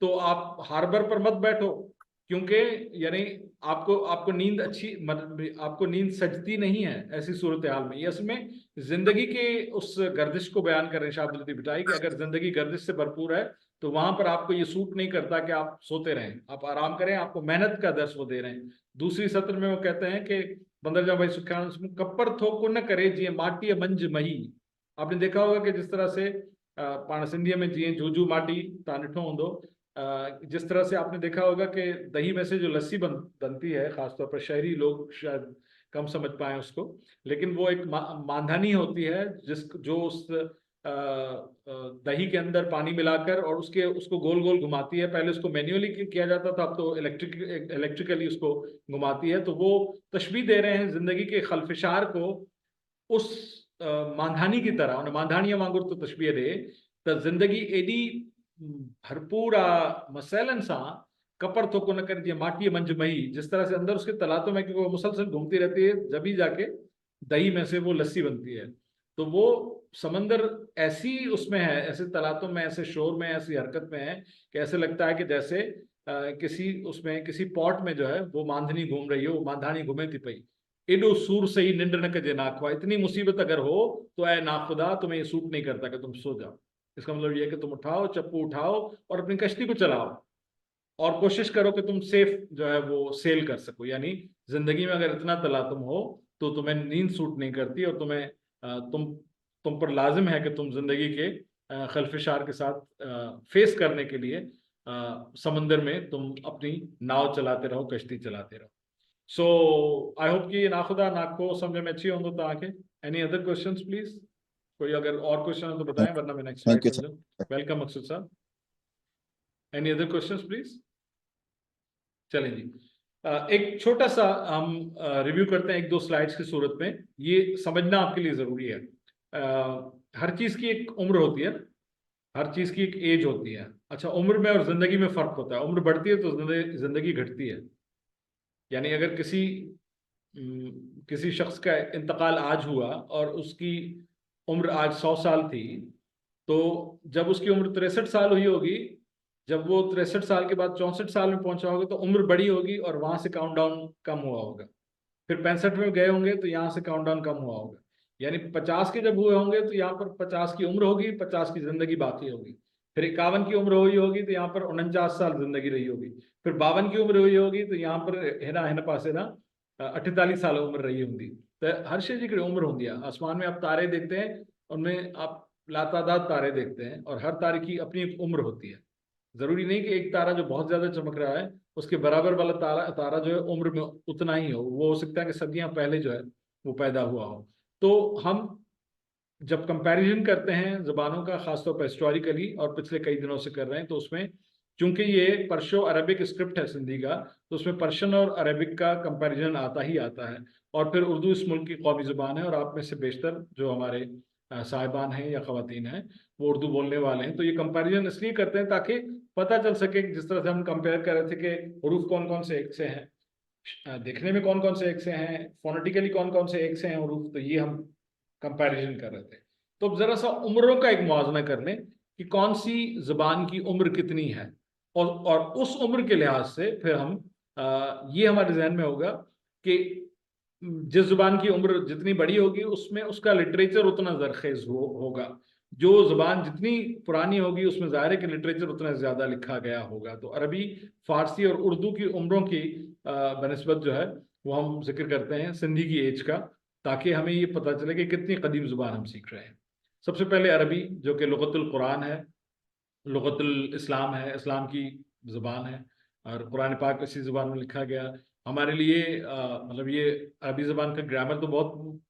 तो आप हार्बर पर मत बैठो, क्योंकि यानी आपको नींद आपको नींद सजती नहीं है ऐसी सूरत हाल में। ये असल में जिंदगी के उस गर्दिश को बयान कर रहे हैं शाह अब्दुल लतीफ बिटाई कि अगर जिंदगी गर्दिश से भरपूर है तो वहां पर आपको ये सूट नहीं करता कि आप सोते रहें, आप आराम करें, आपको मेहनत का दर्स वो दे रहे हैं। दूसरी सत्र में वो कहते हैं कि बंदर जा भाई सुखान कपर थोको न करे जिये माटी मंज मही। आपने देखा होगा कि जिस तरह से पाण सिंधीअ में जिये जूजू माटी तव्हां ॾिठो हूंदो, जिस तरह से आपने देखा होगा कि दही में से जो लस्सी बनती है, खासतौर पर शहरी लोग शायद कम समझ पाए उसको, लेकिन वो एक मांधानी होती है जो उस दही के अंदर पानी मिलाकर और उसको गोल गोल घुमाती है। पहले उसको मैन्युअली किया जाता था, अब तो इलेक्ट्रिकली उसको घुमाती है। तो वो तशबीह दे रहे हैं जिंदगी के खलफिशार को उस मांधानी की तरह, उन मांधानी वांगुर तो तशबीह दे तो जिंदगी एडी भरपूर मसैलन सा कपर थोको न कर माटी मंज मही, जिस तरह से अंदर उसके तलातों में, क्योंकि वो मुसलसल घूमती रहती है, जब ही जाके दही में से वो लस्सी बनती है। तो वो समंदर ऐसी उसमें है, ऐसे तलातों में, ऐसे शोर में, ऐसी हरकत में है कि ऐसे लगता है कि जैसे किसी पॉट में जो है वो मांधनी घूम रही हो, वो मांधानी घूमे थी पई। एडो सूर से ही निंड न कजे नाखवा। इतनी मुसीबत अगर हो तो ऐ नाखुदा तुम्हें ये सूट नहीं करता कि तुम सो जाओ। इसका मतलब ये है कि तुम उठाओ, चप्पू उठाओ और अपनी कश्ती को चलाओ और कोशिश करो कि तुम सेफ जो है वो सेल कर सको। यानी जिंदगी में अगर इतना तलातुम हो तो तुम्हें नींद सूट नहीं करती और तुम पर लाजिम है कि तुम जिंदगी के खलफिशार के साथ फेस करने के लिए समंदर में तुम अपनी नाव चलाते रहो, कश्ती चलाते रहो। सो आई होप कि नाखुदा नाखो समझ में अच्छी होंगे तो आके। Any other questions please? कोई अगर और क्वेश्चन हो तो बताएं, वरना मैं नेक्स्ट स्लाइड चल जाऊं। वेलकम मकसूद साहब। Any other questions please? चलें जी, एक छोटा सा हम रिव्यू करते हैं 1-2 स्लाइड्स की सूरत में। ये समझना आपके लिए जरूरी है। हर चीज की एक उम्र होती है, हर चीज की एक एज होती है। अच्छा, उम्र में और जिंदगी में फर्क होता है। उम्र बढ़ती है तो जिंदगी घटती है। यानी अगर किसी शख्स का इंतकाल आज हुआ और उसकी उम्र आज 100 साल थी, तो जब उसकी उम्र 63 साल हुई होगी, जब वो 63 साल के बाद 64 साल में पहुंचा होगा, तो उम्र बड़ी होगी और वहां से काउंटडाउन कम हुआ होगा। फिर 65 में गए होंगे तो यहाँ से काउंटडाउन कम हुआ होगा। यानी 50 के जब हुए होंगे तो यहाँ पर 50 की उम्र होगी, 50 की जिंदगी बाकी होगी। फिर 51 की उम्र हुई होगी तो यहाँ पर 49 साल जिंदगी रही होगी। फिर 52 की उम्र हुई होगी तो यहाँ पर हिन पासे ना 48 साल उम्र रही होंगी। तो हर शे जी उम्र होंगी। आसमान में आप तारे देखते हैं, उनमें आप लातादाद तारे देखते हैं और हर तारे की अपनी एक उम्र होती है। जरूरी नहीं कि एक तारा जो बहुत ज्यादा चमक रहा है उसके बराबर वाला तारा जो है उम्र में उतना ही हो। वो हो सकता है कि सदियां पहले जो है वो पैदा हुआ हो। तो हम जब कंपैरिजन करते हैं ज़बानों का, खासतौर पर हिस्टोरिकली और पिछले कई दिनों से कर रहे हैं, तो उसमें चूंकि ये पर्शो अरबिक स्क्रिप्ट है सिंधी का, तो उसमें पर्शियन और अरबिक का कंपैरिजन आता ही आता है। और फिर उर्दू इस मुल्क की कौमी ज़ुबान है और आप में से बेशतर जो हमारे साहिबान हैं या ख़वातीन हैं वो उर्दू बोलने वाले हैं। तो ये कंपैरिजन इसलिए करते हैं ताकि पता चल सके, जिस तरह से हम कंपेयर कर रहे थे कि हरूफ कौन कौन से एक से हैं, देखने में कौन कौन से एक से हैं, फोनेटिकली कौन कौन से एक से हैं हरूफ, तो ये हम कंपैरिजन कर रहे थे। तो अब जरा सा उम्रों का एक मुआवजा कर लें कि कौन सी जुबान की उम्र कितनी है, और उस उम्र के लिहाज से फिर हम ये हमारे जहन में होगा कि जिस जुबान की उम्र जितनी बड़ी होगी उसमें उसका लिटरेचर उतना जरखेज होगा, जो जुबान जितनी पुरानी होगी उसमें ज़ाहिर है कि लिटरेचर उतना ज़्यादा लिखा गया होगा। तो अरबी, फारसी और उर्दू की उम्रों की बनिस्बत जो है वो हम जिक्र करते हैं सिंधी की एज का, ताकि हमें ये पता चले कि कितनी कदीम जुबान हम सीख रहे हैं। सबसे पहले अरबी, जो कि लुगतुल कुरान है, लुगतुल इस्लाम है, इस्लाम की ज़ुबान है, और कुरान पाक इसी ज़ुबान में लिखा गया। हमारे लिए मतलब ये अरबी ज़ुबान का ग्रामर तो बहुत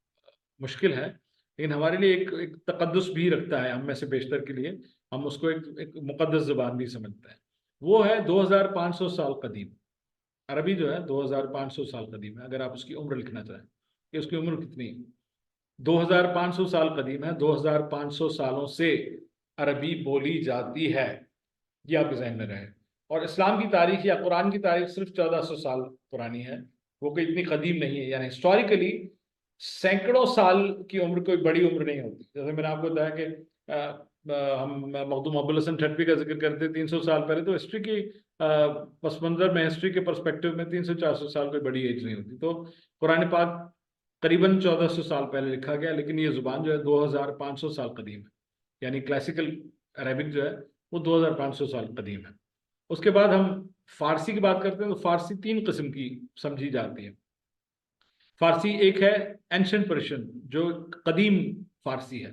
मुश्किल है, लेकिन हमारे लिए एक तकद्दुस भी रखता है, हम में से बेशतर के लिए हम उसको एक मुक़द्दस ज़ुबान भी समझते हैं। वो है 2500 साल कदीम। अरबी जो है 2500 साल कदीम है। अगर आप उसकी उम्र लिखना चाहें कि उसकी उम्र कितनी है, 2500 साल कदीम है, 2500 सालों से अरबी बोली जाती है, ये आपके जहन में रहे। और इस्लाम की तारीख या कुरान की तारीख सिर्फ 1400 साल पुरानी है, वो कोई इतनी कदीम नहीं है। यानी हिस्टोरिकली सैकड़ों साल की उम्र कोई बड़ी उम्र नहीं होती। जैसे मैंने आपको बताया कि हम मखदूम अब्दुल हसन ठटवी का जिक्र करते 300 साल पहले, तो हिस्ट्री की पस मंज़र में, हिस्ट्री के पर्सपेक्टिव में 300-400 साल कोई बड़ी एज नहीं होती। तो कुरान पाक करीबन 1400 साल पहले लिखा गया, लेकिन ये ज़ुबान जो है 2500 साल कदीम है। यानी क्लासिकल अरेबिक जो है वो 2500 साल कदीम है। उसके बाद हम फारसी की बात करते हैं, तो फारसी 3 किस्म की समझी जाती है। फारसी एक है एंशिएंट पर्शियन, जो कदीम फारसी है,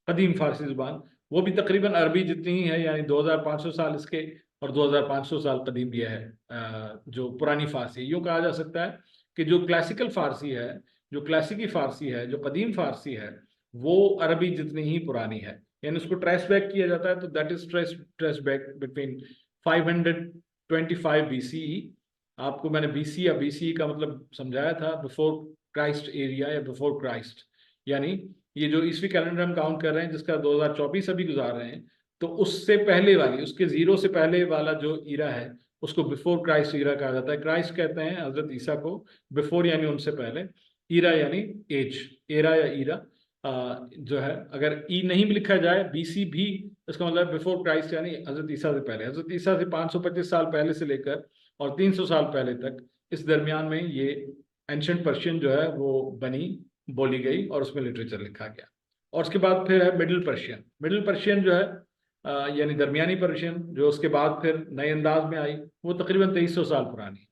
कदीम फारसी ज़ुबान, वो भी तकरीबन अरबी जितनी ही है, यानी 2500 साल इसके और 2500 साल कदीम ये है जो पुरानी फारसी है। यूँ कहा जा सकता है कि जो क्लासिकल फारसी है, जो क्लासिकी फारसी है, जो कदीम फारसी है, वो अरबी जितनी ही पुरानी है। यानी उसको ट्रेस बैक किया जाता है, तो that is trace back between 525 BCE। आपको मैंने BC या BCE का मतलब समझाया था, बिफोर क्राइस्ट एरिया या बिफोर क्राइस्ट। यानी ये जो ईस्वी कैलेंडर हम काउंट कर रहे हैं, जिसका 2024 अभी गुजार रहे हैं, तो उससे पहले वाली, उसके जीरो से पहले वाला जो ईरा है उसको बिफोर क्राइस्ट ईरा कहा जाता है। क्राइस्ट कहते हैं हजरत ईसा को, बिफोर यानी उनसे पहले, ईरा यानी एज, एरा या ईरा जो है, अगर ई नहीं भी लिखा जाए, BC भी, इसका मतलब बिफोर क्राइस्ट यानी हजरत ईसा से पहले। हजरत ईसा से 525 साल पहले से लेकर और 300 साल पहले तक, इस दरमियान में ये एंशिएंट पर्शियन जो है वो बनी, बोली गई और उसमें लिटरेचर लिखा गया। और उसके बाद फिर है मिडिल पर्शियन। मिडिल पर्शियन जो है यानी दरमियानी पर्शियन, जो उसके बाद फिर नए अंदाज में आई, वो तकरीबन 2300 साल पुरानी,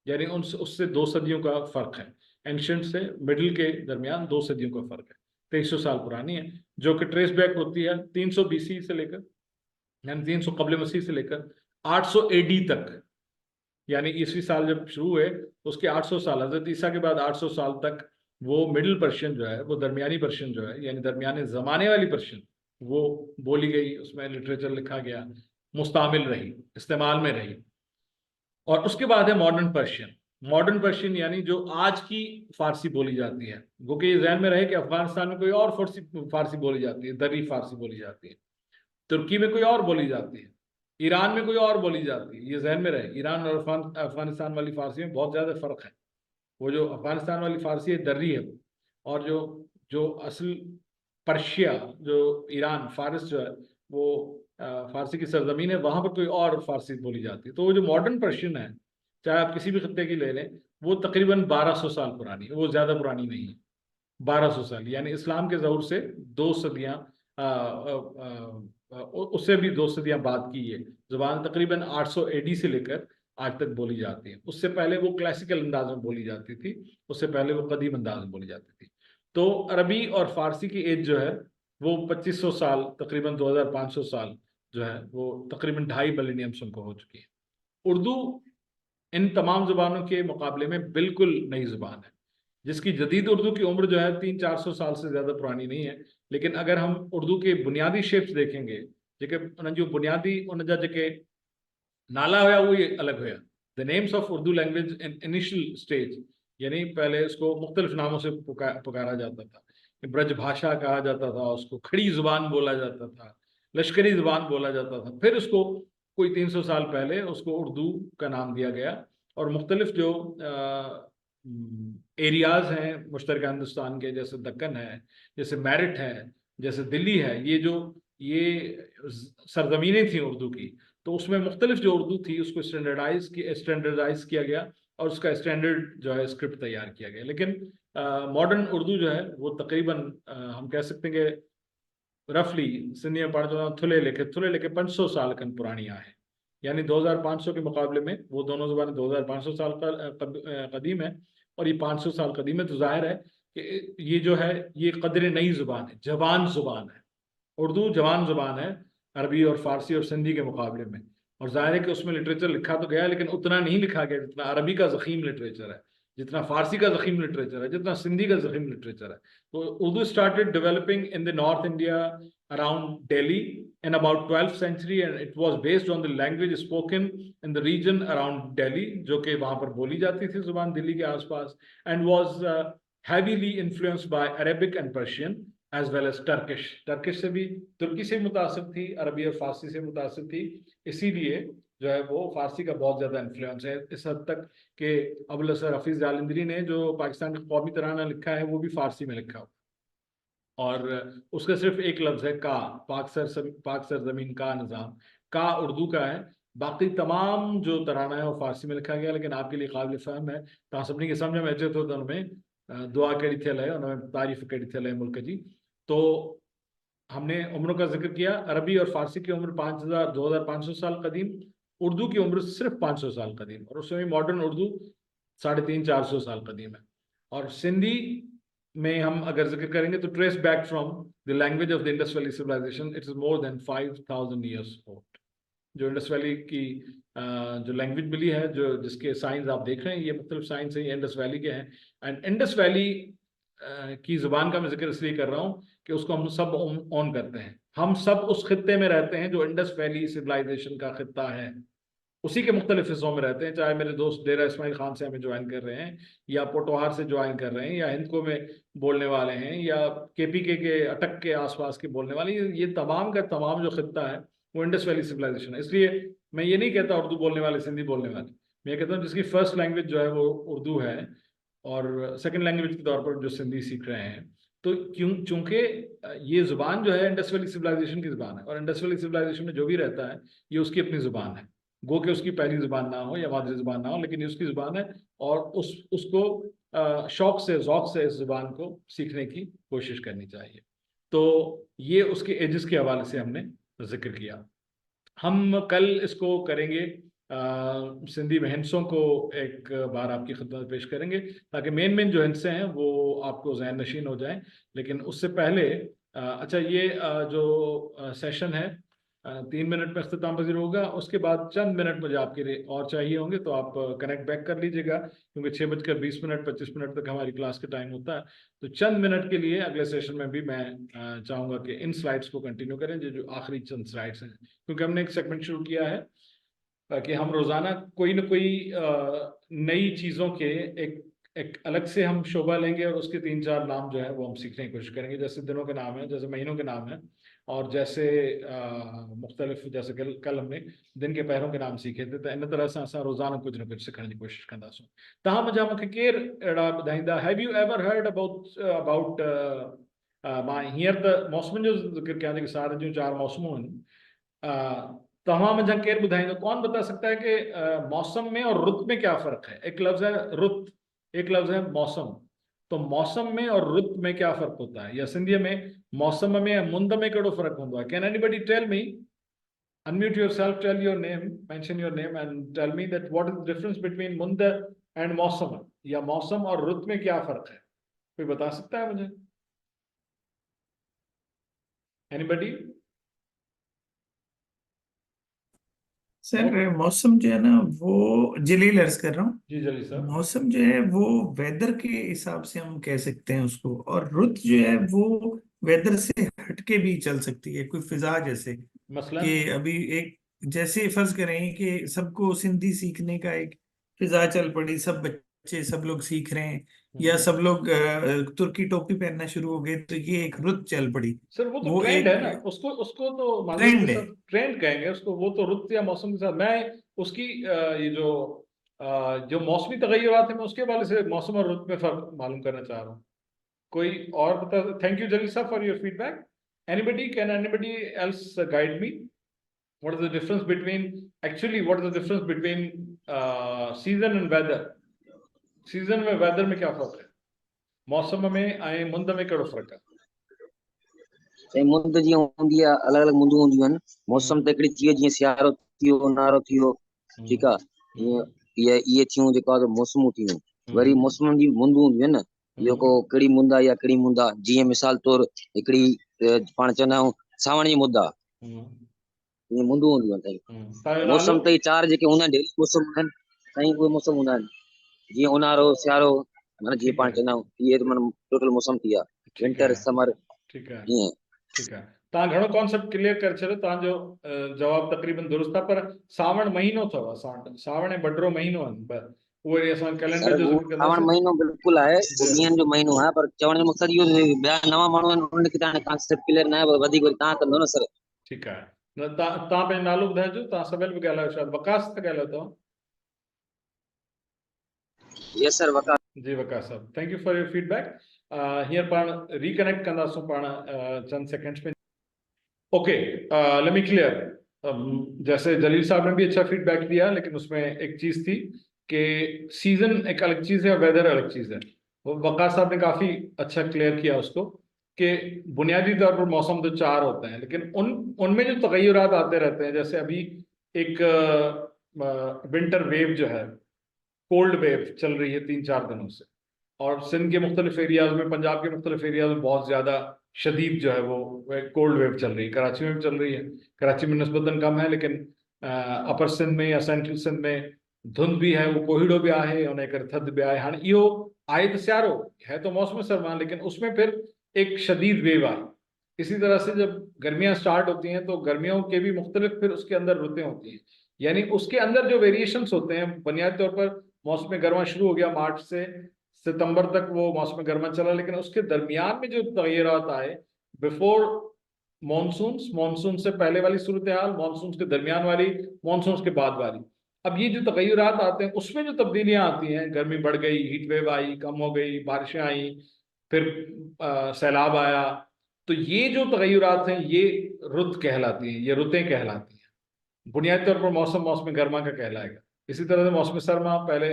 यानी उससे 2 सदियों का फ़र्क है। एंशिएंट से मिडिल के दरमियान 2 सदियों का फ़र्क है, 2300 साल पुरानी है, जो कि ट्रेस बैक होती है 300 BC से लेकर, यानी 300 कबल मसीह से लेकर 800 AD तक। यानी ईस्वी साल जब शुरू हुए उसके 800 साल, हजरत ईसा के बाद 800 साल तक वो मिडिल पर्शियन जो है, वो दरमियानी पर्शियन जो है, यानी दरमियाने ज़माने वाली पर्शियन, वो बोली गई, उसमें लिटरेचर लिखा गया, मुस्तामिल रही, इस्तेमाल में रही। और उसके बाद है मॉडर्न पर्शियन। मॉडर्न पर्शियन यानी जो आज की फारसी बोली जाती है, वो कि जहन में रहे कि अफगानिस्तान में कोई और फारसी बोली जाती है, दरी फारसी बोली जाती है, तुर्की में कोई और बोली जाती है, ईरान में कोई और बोली जाती है, ये जहन में रहे। ईरान और अफगानिस्तान वाली फारसी में बहुत ज़्यादा फ़र्क है। वो जो अफगानिस्तान वाली फारसी है दर्री है, और जो जो असल पर्शिया, जो ईरान फारस जो है, वो फारसी की सरजमीन है, वहाँ पर कोई और फारसी बोली जाती है। तो वो जो मॉडर्न पर्शियन है, चाहे आप किसी भी खत्ते की ले लें, वो तकरीबन 1200 साल पुरानी है, वो ज़्यादा पुरानी नहीं है। 1200 साल यानी इस्लाम के ज़हूर से 2 सदियाँ, उससे भी 2 सदियाँ बाद की ये ज़ुबान तकरीबन 800 AD से लेकर आज तक बोली जाती है। उससे पहले वो क्लासिकल अंदाज में बोली जाती थी, उससे पहले वो कदीम अंदाज में बोली जाती थी। तो अरबी और फारसी की एज जो है वो 2500 साल, तकरीबन 2500 साल जो है, वो तकरीबन 2.5 मिलेनियम उनको हो चुकी है। उर्दू इन तमाम ज़ुबानों के मुकाबले में बिल्कुल नई ज़ुबान है, जिसकी जदीद उर्दू की उम्र जो है 300-400 साल से ज़्यादा पुरानी नहीं है। लेकिन अगर हम उर्दू के बुनियादी शेप्स देखेंगे, जो बुनियादी उन जेके नाला होया वो ये अलग होया, the names of Urdu language in initial stage, यानी पहले उसको मुख्तलिफ नामों से पुकारा जाता था। ब्रज भाषा कहा जाता था, उसको खड़ी ज़ुबान बोला जाता था, लश्करी ज़ुबान बोला जाता था। फिर उसको कोई 300 साल पहले उसको उर्दू का नाम दिया गया, और मुख्तलिफ जो एरियाज हैं मुश्तरका हिंदुस्तान के, जैसे दक्कन है, जैसे मेरठ है, जैसे दिल्ली है, ये सरजमीनें थी उर्दू की, तो उसमें मुख्तलिफ जो उर्दू थी उसको स्टैंडर्डाइज किया गया और उसका स्टैंडर्ड जो है स्क्रिप्ट तैयार किया गया। लेकिन मॉडर्न उर्दू जो है वो तकरीबन हम कह सकते हैं कि रफली सिंधी में पढ़ जो थुले लेके 500 साल खन पुरानी है, यानी 2500 के मुकाबले में वो दोनों ज़ुबानें 2500 साल कदीम है और ये 500 साल कदीम है। तो जाहिर है कि ये जो है ये कदर नई ज़ुबान है, जवान ज़ुबान है। उर्दू जवान ज़ुबान है अरबी और फ़ारसी और सिंधी के मुकाबले में, और जाहिर है कि उसमें लिटरेचर लिखा तो गया लेकिन उतना नहीं लिखा गया जितना अरबी का ज़ख़ीम लिटरेचर है, जितना फ़ारसी का ज़ख़ीम लिटरेचर है, जितना सिंधी का ज़ख़ीम लिटरेचर है। तो Urdu started developing in the north India around Delhi in about 12th century and it was based on the language spoken in the region around Delhi, जो कि वहाँ पर बोली जाती थी ज़ुबान दिल्ली के आसपास, and was heavily influenced by Arabic and Persian as well as Turkish. Turkish से भी, तुर्की से मुतासिर थी, अरबी और फारसी से मुतासिर थी, इसीलिए जो है वो फारसी का बहुत ज़्यादा इन्फ्लुएंस है, इस हद तक कि अबुल हसन हफीज़ जालंधरी ने जो पाकिस्तान का कौमी तराना लिखा है वो भी फारसी में लिखा हुआ, और उसका सिर्फ एक लफ्ज़ है का, पाक सरजमीन का निज़ाम, का उर्दू का है, बाकी तमाम जो तराना है वो फारसी में लिखा गया। लेकिन आपके लिए काबिल फ़हम है, तव्हां सभिनी खे सम्झ में अचे थो त उनमें दुआ कहिड़ी थियल है, उनमें तारीफ़ कहिड़ी थियल है मुल्क जी। तो हमने उम्रों का जिक्र किया, अरबी और फारसी की उम्र 2500 साल कदीम, उर्दू की उम्र सिर्फ 500 साल कदीम, और उसमें मॉडर्न उर्दू 350-400 साल कदीम है। और सिंधी में हम अगर जिक्र करेंगे तो trace back from the language of the Indus valley civilisation, it is more than 5000 years old. जो इंडस वैली की जो लैंग्वेज मिली है, जो जिसके साइंस आप देख रहे हैं, ये मुख्तलिफ साइंस है, ये इंडस वैली के हैं। एंड इंडस वैली की ज़ुबान का मैं जिक्र इसलिए कर रहा हूँ कि उसको हम सब ऑन करते हैं, हम सब उस खित्ते में रहते हैं जो इंडस वैली सिविलाइजेशन का खित्ता है, उसी के मुख्तलिफ हिस्सों में रहते हैं। चाहे मेरे दोस्त डेरा इस्माइल खान से हमें ज्वाइन कर रहे हैं, या पोटोहार से ज्वाइन कर रहे हैं, या हिंदको में बोलने वाले हैं, या KPK के अटक के आसपास के बोलने वाले, ये तमाम का तमाम जो खित्ता है वो इंडस वैली सिविलाइजेशन है। इसलिए मैं ये नहीं कहता उर्दू बोलने वाले सिंधी बोलने वाले, मैं कहता हूँ जिसकी फर्स्ट लैंग्वेज जो है वो उर्दू है और सेकेंड लैंग्वेज के तौर पर जो सिंधी सीख रहे हैं। तो चूंकि ये ज़ुबान जो है इंडस वैली सिविलाइजेशन की ज़ुबान है, और इंडस वैली सिविलाइजेशन में जो भी रहता है ये उसकी अपनी ज़ुबान है, गो के उसकी पहली ज़ुबान ना हो या मादरी ज़ुबान ना हो, लेकिन ये उसकी ज़ुबान है, और उसको शौक से ज़ौक़ से इस ज़ुबान को सीखने की कोशिश करनी चाहिए। तो ये उसके एजेस के हवाले से हमने जिक्र किया। हम कल इसको करेंगे, सिंधी में हिंसों को एक बार आपकी खिदमत में पेश करेंगे, ताकि मेन जो हिंसे हैं वो आपको ज़हन नशीन हो जाएं। लेकिन उससे पहले अच्छा, ये जो सेशन है 3 मिनट में अख्तिताम पजीर होगा, उसके बाद चंद मिनट मुझे आपके लिए और चाहिए होंगे, तो आप कनेक्ट बैक कर लीजिएगा, क्योंकि 6:20 25 मिनट तक हमारी क्लास का टाइम होता है। तो चंद मिनट के लिए अगले सेशन में भी मैं चाहूँगा कि इन स्लाइड्स को कंटिन्यू करें, जो आखिरी चंद स्लाइड्स हैं, क्योंकि हमने एक सेगमेंट शुरू किया है कि हम रोज़ाना कोई ना कोई नई चीज़ों के एक अलग से हम शोबा लेंगे, और उसके 3-4 नाम जो है वो हम सीखने की कोशिश करेंगे, जैसे दिनों के नाम है, जैसे महीनों के नाम है, और जैसे मुख्तलिफ, जैसे कल हमने दिन के पहरों के नाम सीखे थे। तो इन तरह से असां रोज़ाना कुछ न कुछ सिखण जी कोशिश कंदासूं। तव्हां मुंहिंजा मूंखे केरु अहिड़ा ॿुधाईंदा, have you ever heard about मां हींअर त मौसमनि जो ज़िक्र कयां, जेके साल जूं 4 मौसमूं आहिनि, तव्हां मुंहिंजा केरु ॿुधाईंदो, कौन बता सकता है कि मौसम में और रुत में क्या फ़र्क है? एक लफ्ज़ है रुत, एक लफ्ज़ है मौसम। तो मौसम में और रुत में क्या फ़र्क होता है, या सिंधी में मौसम में मुंद में कहिड़ो फ़र्क हूंदो आहे? Can anybody tell me? Unmute yourself, tell your name, mention your name and tell me that what is the difference between मुंद and मौसम, या मौसम और रुत में क्या फ़र्क है? कोई बता सकता है मुझे? Anybody? सर मौसम जो है ना वो जलील अर्ज कर रहा हूँ। जी जलील साहब। मौसम जो है वो वेदर के हिसाब से हम कह सकते हैं उसको, और रुत जो है वो वेदर से हटके भी चल सकती है, कोई फिजा जैसे मसलन कि अभी एक जैसे फर्ज करें कि सबको सिंधी सीखने का एक फिजा चल पड़ी, सब बच्चे सब लोग सीख रहे हैं, या सब लोग तुर्की टोपी पहनना शुरू हो गए, तो ये एक रुत चल पड़ी। सर वो तो वो ट्रेंड एक है ना, उसको तो ट्रेंड है। ट्रेंड कहेंगे उसको, वो तो रुत या मौसम के साथ। मैं उसकी ये जो जो मौसमी तगय्युरात है मैं उसके हवाले से मौसम और रुत में फर्क मालूम करना चाह रहा हूँ। कोई और बता। थैंक यू जलील साहब for your feedback. Anybody can anybody else guide me what is the difference between season and weather? Season में वेदर में क्या फर्क है? मौसम में ऐं मुंद में कहिड़ो फर्क आहे? साईं मुंद जीअं हूंदी आहे, अलॻि अलॻि मुंदूं हूंदियूं आहिनि। मौसम त हिकिड़ी थी जीअं सियारो थी वियो, ऊन्हारो थी वियो, ठीकु आहे। इहे थियूं जेको आहे मौसमूं थियूं। वरी मौसम जी मुंदूं हूंदियूं आहिनि न, जेको कहिड़ी मुंद आहे या कहिड़ी मुंद आहे। जीअं मिसाल तौरु हिकिड़ी पाण चवंदा आहियूं सावण जी मुंद आहे, ईअं मुंदूं हूंदियूं आहिनि साईं। मौसम त इहे चारि जेके हूंदा आहिनि डेली मौसम हूंदा आहिनि साईं, उहे मौसम हूंदा आहिनि। जीअं ऊन्हारो, सियारो, माना जीअं पाण चवंदा आहियूं इहे त माना टोटल मौसम थी विया। विंटर, समर, ठीकु आहे, ईअं। ठीकु आहे। तव्हां घणो कॉन्सेप्ट क्लियर करे छॾियो, तव्हांजो जवाबु तक़रीबन दुरुस्त आहे। पर सावण महीनो अथव असां वटि, सावण ऐं बडरो महीनो आहिनि, पर उहे असां कैलेंडर जो ज़िक्र सावण कंदासीं। महीनो बिल्कुलु आहे, ॾींहंनि जो महीनो आहे, पर चवण जो मक़सदु इहो ॿिया नवां माण्हू आहिनि, उन्हनि खे तव्हां कॉन्सेप्ट क्लियर न आहे, पर वधीक वरी तव्हां कंदो न सर। ठीकु आहे। न तव्हां पंहिंजो नालो ॿुधाइजो। तव्हां सवेल बि ॻाल्हायो, शायदि वकास था ॻाल्हायो तव्हां? यस सर, वकास जी वकास साहब, thank you for your feedback. हींअर पाण रिकनेक्ट कंदासूं पाण चंद सेकेंड्स में। Okay, let me clear. जैसे जलील साहब ने भी अच्छा फीडबैक दिया, लेकिन उसमें एक चीज थी कि सीजन एक अलग चीज है और वेदर अलग चीज है। वो वकास साहब ने काफी अच्छा क्लियर किया उसको कि बुनियादी तौर पर मौसम तो चार होते हैं, लेकिन उनमें जो तगय्युरात आते रहते हैं। जैसे अभी एक विंटर वेव जो है, कोल्ड वेव चल रही है 3-4 दिनों से, और सिंध के मुख्तलिफ एरियाज में, पंजाब के मुख्तलिफ एरियाज में बहुत ज़्यादा शदीद जो है वो कोल्ड वेव चल रही है। कराची में भी चल रही है, कराची में निस्बतन कम है, लेकिन अपर सिंध में या सेंट्रल सिंध में धुंध भी है, वो कोहीड़ो भी आहे, उन थधि भी आहे। हाँ, इहो आहे तो सियारो है, तो मौसम सरमा, लेकिन उसमें फिर एक शदीद वेव आई। इसी तरह से जब गर्मियाँ स्टार्ट होती हैं तो गर्मियों के भी मुख्तलिफ फिर उसके अंदर रुतें होती हैं, यानी उसके अंदर जो वेरिएशंस होते हैं। बुनियादी तौर पर मौसम गर्मा शुरू हो गया मार्च से सितंबर तक, वो मौसम गर्मा चला, लेकिन उसके दरमियान में जो तगय्युरात आए, बिफोर मानसून से पहले वाली सूरत हाल, मानसून के दरमियान वाली, मानसून के बाद वाली। अब ये जो तगय्युरात आते हैं उसमें जो तब्दीलियां आती हैं, गर्मी बढ़ गई, हीट वेव आई, कम हो गई, बारिशें आई, फिर सैलाब आया, तो ये जो तगय्युरात हैं ये रुत कहलाती हैं, ये रुतें कहलाती हैं। बुनियादी तौर पर मौसम गर्मा का कहलाएगा। इसी तरह से मौसम सरमा, पहले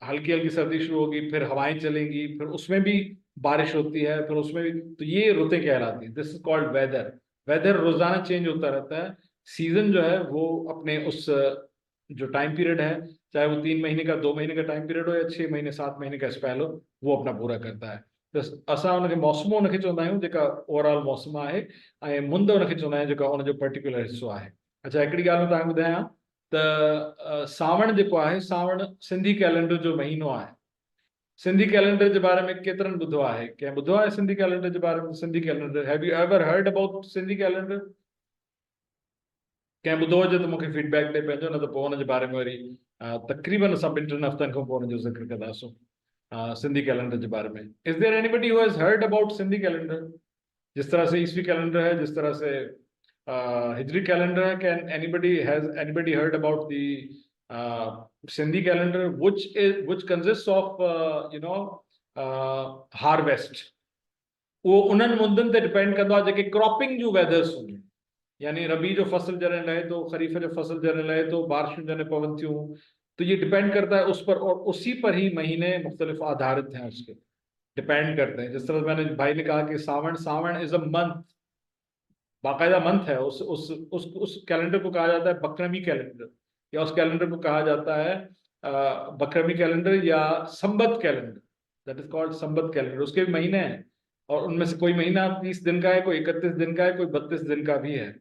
हल्की हल्की सर्दी शुरू होगी, फिर हवाएं चलेंगी, फिर उसमें भी बारिश होती है, फिर उसमें भी, तो ये रुतें कहलाती हैं। This is called weather. Weather रोजाना चेंज होता रहता है। सीजन जो है वो अपने उस जो टाइम पीरियड है, चाहे वो 3 महीने का, 2 महीने का टाइम पीरियड हो, या 6 महीने 7 महीने का स्पेल हो, वो अपना पूरा करता है। तो असां उनखे मौसमो उनखे चवंदा आहियूं जेका ओवरऑल मौसम आहे, ऐं मुंद उनखे चवंदा आहियूं जेका उनजो पर्टिकुलर हिस्सो आहे। अच्छा, हिकिड़ी ॻाल्हि तव्हांखे ॿुधायां त सावण जेको आहे, सावण सिंधी कैलेंडर जो महीनो आहे। सिंधी कैलेंडर जे बारे में केतिरनि ॿुधो आहे? कंहिं ॿुधो आहे सिंधी कैलेंडर जे बारे में? Sindhi calendar, have you ever heard about Sindhi calendar? कंहिं ॿुधो हुजे त मूंखे फीडबैक ॾे पंहिंजो, न त पोइ हुनजे बारे में वरी तक़रीबन असां 2-3 हफ़्तनि खां पोइ हुनजो ज़िक्र कंदासूं सिंधी कैलेंडर के बारे में। Is there anybody who has heard about Sindhi calendar? जिस तरह से ईस्वी कैलेंडर है, जिस तरह से हिजरी कैलेंडर है, can anybody heard about the Sindhi calendar which consist of harvest? वो उन्हनि मुद्दनि ते डिपेंड कंदो आहे जेके क्रॉपिंग जूं वेदर्स हूंदियूं, यानी रबी जो फसल जॾहिं लहे तो, खरीफ जो फसल जॾहिं लहे तो, बारिशूं जॾहिं पवन थियूं, तो ये डिपेंड करता है उस पर, और उसी पर ही महीने मुख्तलिफ आधारित हैं, उसके डिपेंड करते हैं। जिस तरह मैंने भाई ने कहा कि सावण इज अ मंथ, बाकायदा मंथ है। उस कैलेंडर को कहा जाता है बकरमी कैलेंडर, या उस कैलेंडर को कहा जाता है बकरमी कैलेंडर या Samvat calendar, that is called Samvat calendar. उसके भी महीने हैं, और उनमें से कोई महीना 30 दिन का है, कोई 31 दिन का है, कोई 32 दिन का भी है।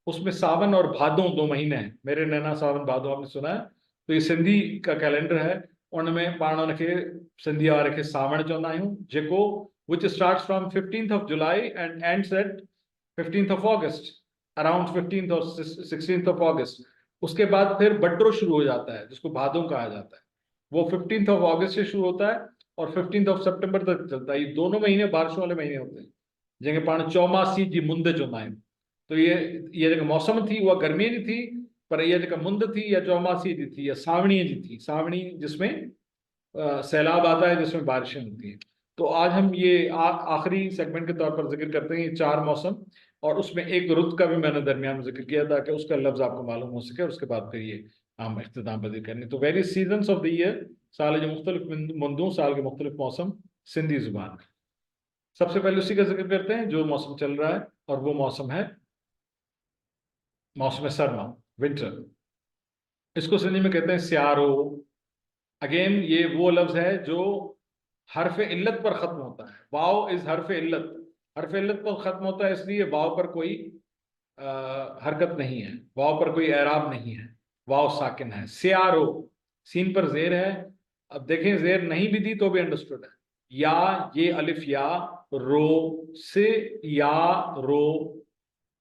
उसमें सावन और भादों 2 महीने हैं। मेरे नैना सावन भादों आपने सुना है, तो ये सिंधी का कैलेंडर है। उनमें पाण उनखे सिंधी वारे खे सावण चवंदा आहियूं, जेको which starts from 15th of July and ends at 15th of August, around 15th or 16th of August। उसके बाद फिर बड्रो शुरू हो जाता है, जिसको भादों कहा जाता है। वो 15th of August से शुरू होता है और 15th of September तक चलता है। ये दोनों महीने बारिशों वाले महीने होते हैं, जंहिंखे पाण चौमासी जी मुंद चवंदा आहियूं। तो ये जेका मौसम थी उहा गर्मीअ जी थी, पर इहा जेका मुंद थी या चौमासी जी थी या सावणी जी थी, सावणी जिसमें सैलाब आता है, जिसमें बारिशें होती हैं। तो आज हम ये आखिरी सेगमेंट के तौर पर जिक्र करते हैं ये 4 मौसम, और उसमें एक रुत का भी मैंने दरमियान में जिक्र किया ताकि उसका लफ्ज आपको मालूम हो सके, उसके बाद फिर ये हम इख्तिताम पजीर करने। तो various seasons of the year, साल के मुख्तलिफ मंदों, साल के मुख्तलिफ मौसम सिंधी जुबान में। सबसे पहले उसी का जिक्र करते हैं जो मौसम चल रहा है, और वो मौसम है मौसम सरमा, विंटर। इसको सिंधी में कहते हैं सियारो। अगेन ये वो लफ्ज है जो हरफ इल्लत पर खत्म होता है। वाव इज हरफ इल्लत, हरफ इल्लत पर खत्म होता है, इसलिए वाव पर कोई हरकत नहीं है, वाव पर कोई एराब नहीं है, वाव साकिन है। सियारो, सीन पर जेर है। अब देखें जेर नहीं भी दी तो भी अंडरस्टूड है। या ये अलिफ या, रो से या रो,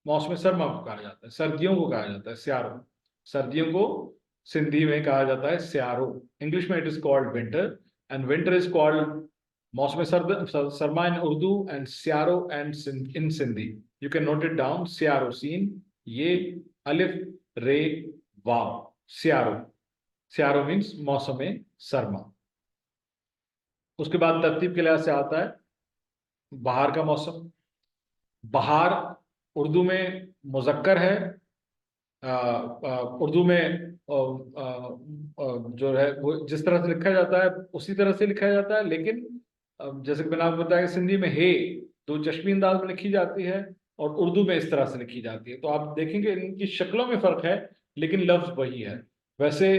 मौसम सरमा को कहा जाता है, सर्दियों को कहा जाता है सियारो। सर्दियों को सिंधी में कहा जाता है सियारो। इंग्लिश में it is called winter, and winter is called मौसम सरमा इन उर्दू एंड सियारो and in Sindhi. You can note it down, सियारो, सीन ये अलिफ रे वाव, सियारो। सियारो मीन्स मौसम सरमा। उसके बाद तरतीब के लिहाज से आता है बहार का मौसम। बहार उर्दू में मुज़क्कर है, उर्दू में जो है वो जिस तरह से लिखा जाता है उसी तरह से लिखा जाता है, लेकिन जैसे कि मैंने आपको बताया कि सिंधी में हे दो चश्मी अंदाज में लिखी जाती है और उर्दू में इस तरह से लिखी जाती है। तो आप देखेंगे इनकी शक्लों में फ़र्क है, लेकिन लफ्ज़ वही है। वैसे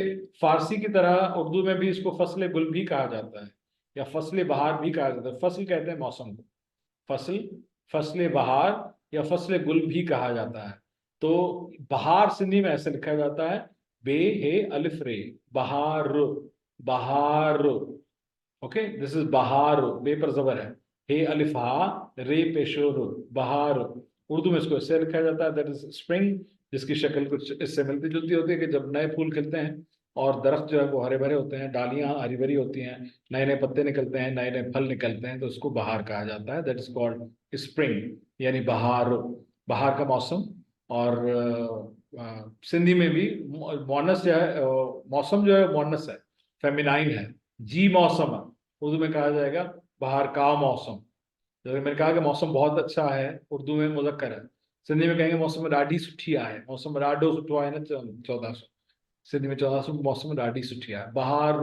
फ़ारसी की तरह उर्दू में भी इसको फसल गुल भी कहा जाता है, या फसल बहार भी कहा जाता है। फसल कहते हैं मौसम को, फसल बहार या फसल गुल भी कहा जाता है। तो बहार सिंधी में ऐसे लिखा जाता है, बे हे अलिफ रे, बहार, बहार। ओके, दिस इज बहार, बे पर जबर है, हे अलिफ हा, रे पेशोर, बहार। उर्दू में इसको ऐसे लिखा जाता है, दैट इज स्प्रिंग, जिसकी शक्ल कुछ इससे मिलती जुलती होती है कि जब नए फूल खिलते हैं और दरख्त जो है वो हरे भरे होते हैं, डालियां हरी भरी होती हैं, नए नए पत्ते निकलते हैं, नए नए फल निकलते हैं, तो उसको बहार कहा जाता है। दैट इज कॉल्ड स्प्रिंग, यानी बहार, बहार का मौसम। और सिंधी में भी मोनस जो है, मौसम जो है मोनस है, फेमिनाइन है। जी मौसम उर्दू में कहा जाएगा बहार का मौसम। जैसे मैंने कहा कि मौसम बहुत अच्छा है, उर्दू में मुज़क्कर है, सिंधी में कहेंगे मौसम ॾाढी सुठी आहे, मौसम ॾाढो सुठो आहे न 1400, सिंधी में 1400 मौसम ॾाढी सुठी आहे। बहार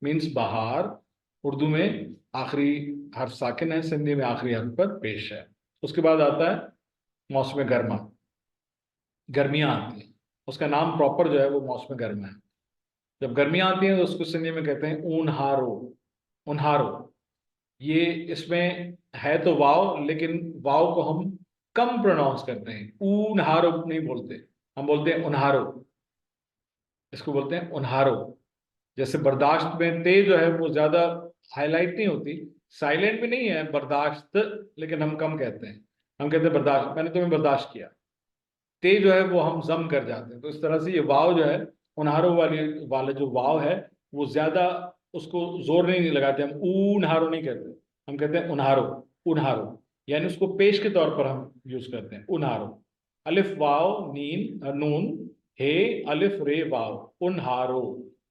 मीन्स बहार, उर्दू में आखिरी हर्फ साकिन है, सिंधी में आखिरी हर्फ पर पेश है। उसके बाद आता है मौसम गर्मा, गर्मियाँ आती हैं, उसका नाम प्रॉपर जो है वो मौसम गर्मा है। जब गर्मियाँ आती हैं तो उसको सिंधी में कहते हैं ऊन्हारो, ऊन्हारो। ये इसमें है तो वाव, लेकिन वाव को हम कम प्रोनाउंस करते हैं, ऊन्हारो नहीं बोलते, हम बोलते हैं उन्हारो, इसको बोलते हैं उन्हारो। जैसे बर्दाश्त में ते जो है वो ज्यादा हाईलाइट नहीं होती, साइलेंट भी नहीं है बर्दाश्त, लेकिन हम कम कहते हैं, हम कहते हैं बर्दाश्त, मैंने तुम्हें बर्दाश्त किया। ते जो है वो हम जम कर जाते हैं। तो इस तरह से ये वाव जो है, उन्हारो वाले जो वाव है वो ज्यादा उसको जोर नहीं लगाते, हम ऊन्हारो नहीं कहते, हम कहते हैं उन्हारो, उन्हारो, यानी उसको पेश के तौर पर हम यूज करते हैं, उन्हारो। अलिफ वाव नीन नून हे अलिफ रे वाव, उन्हारो।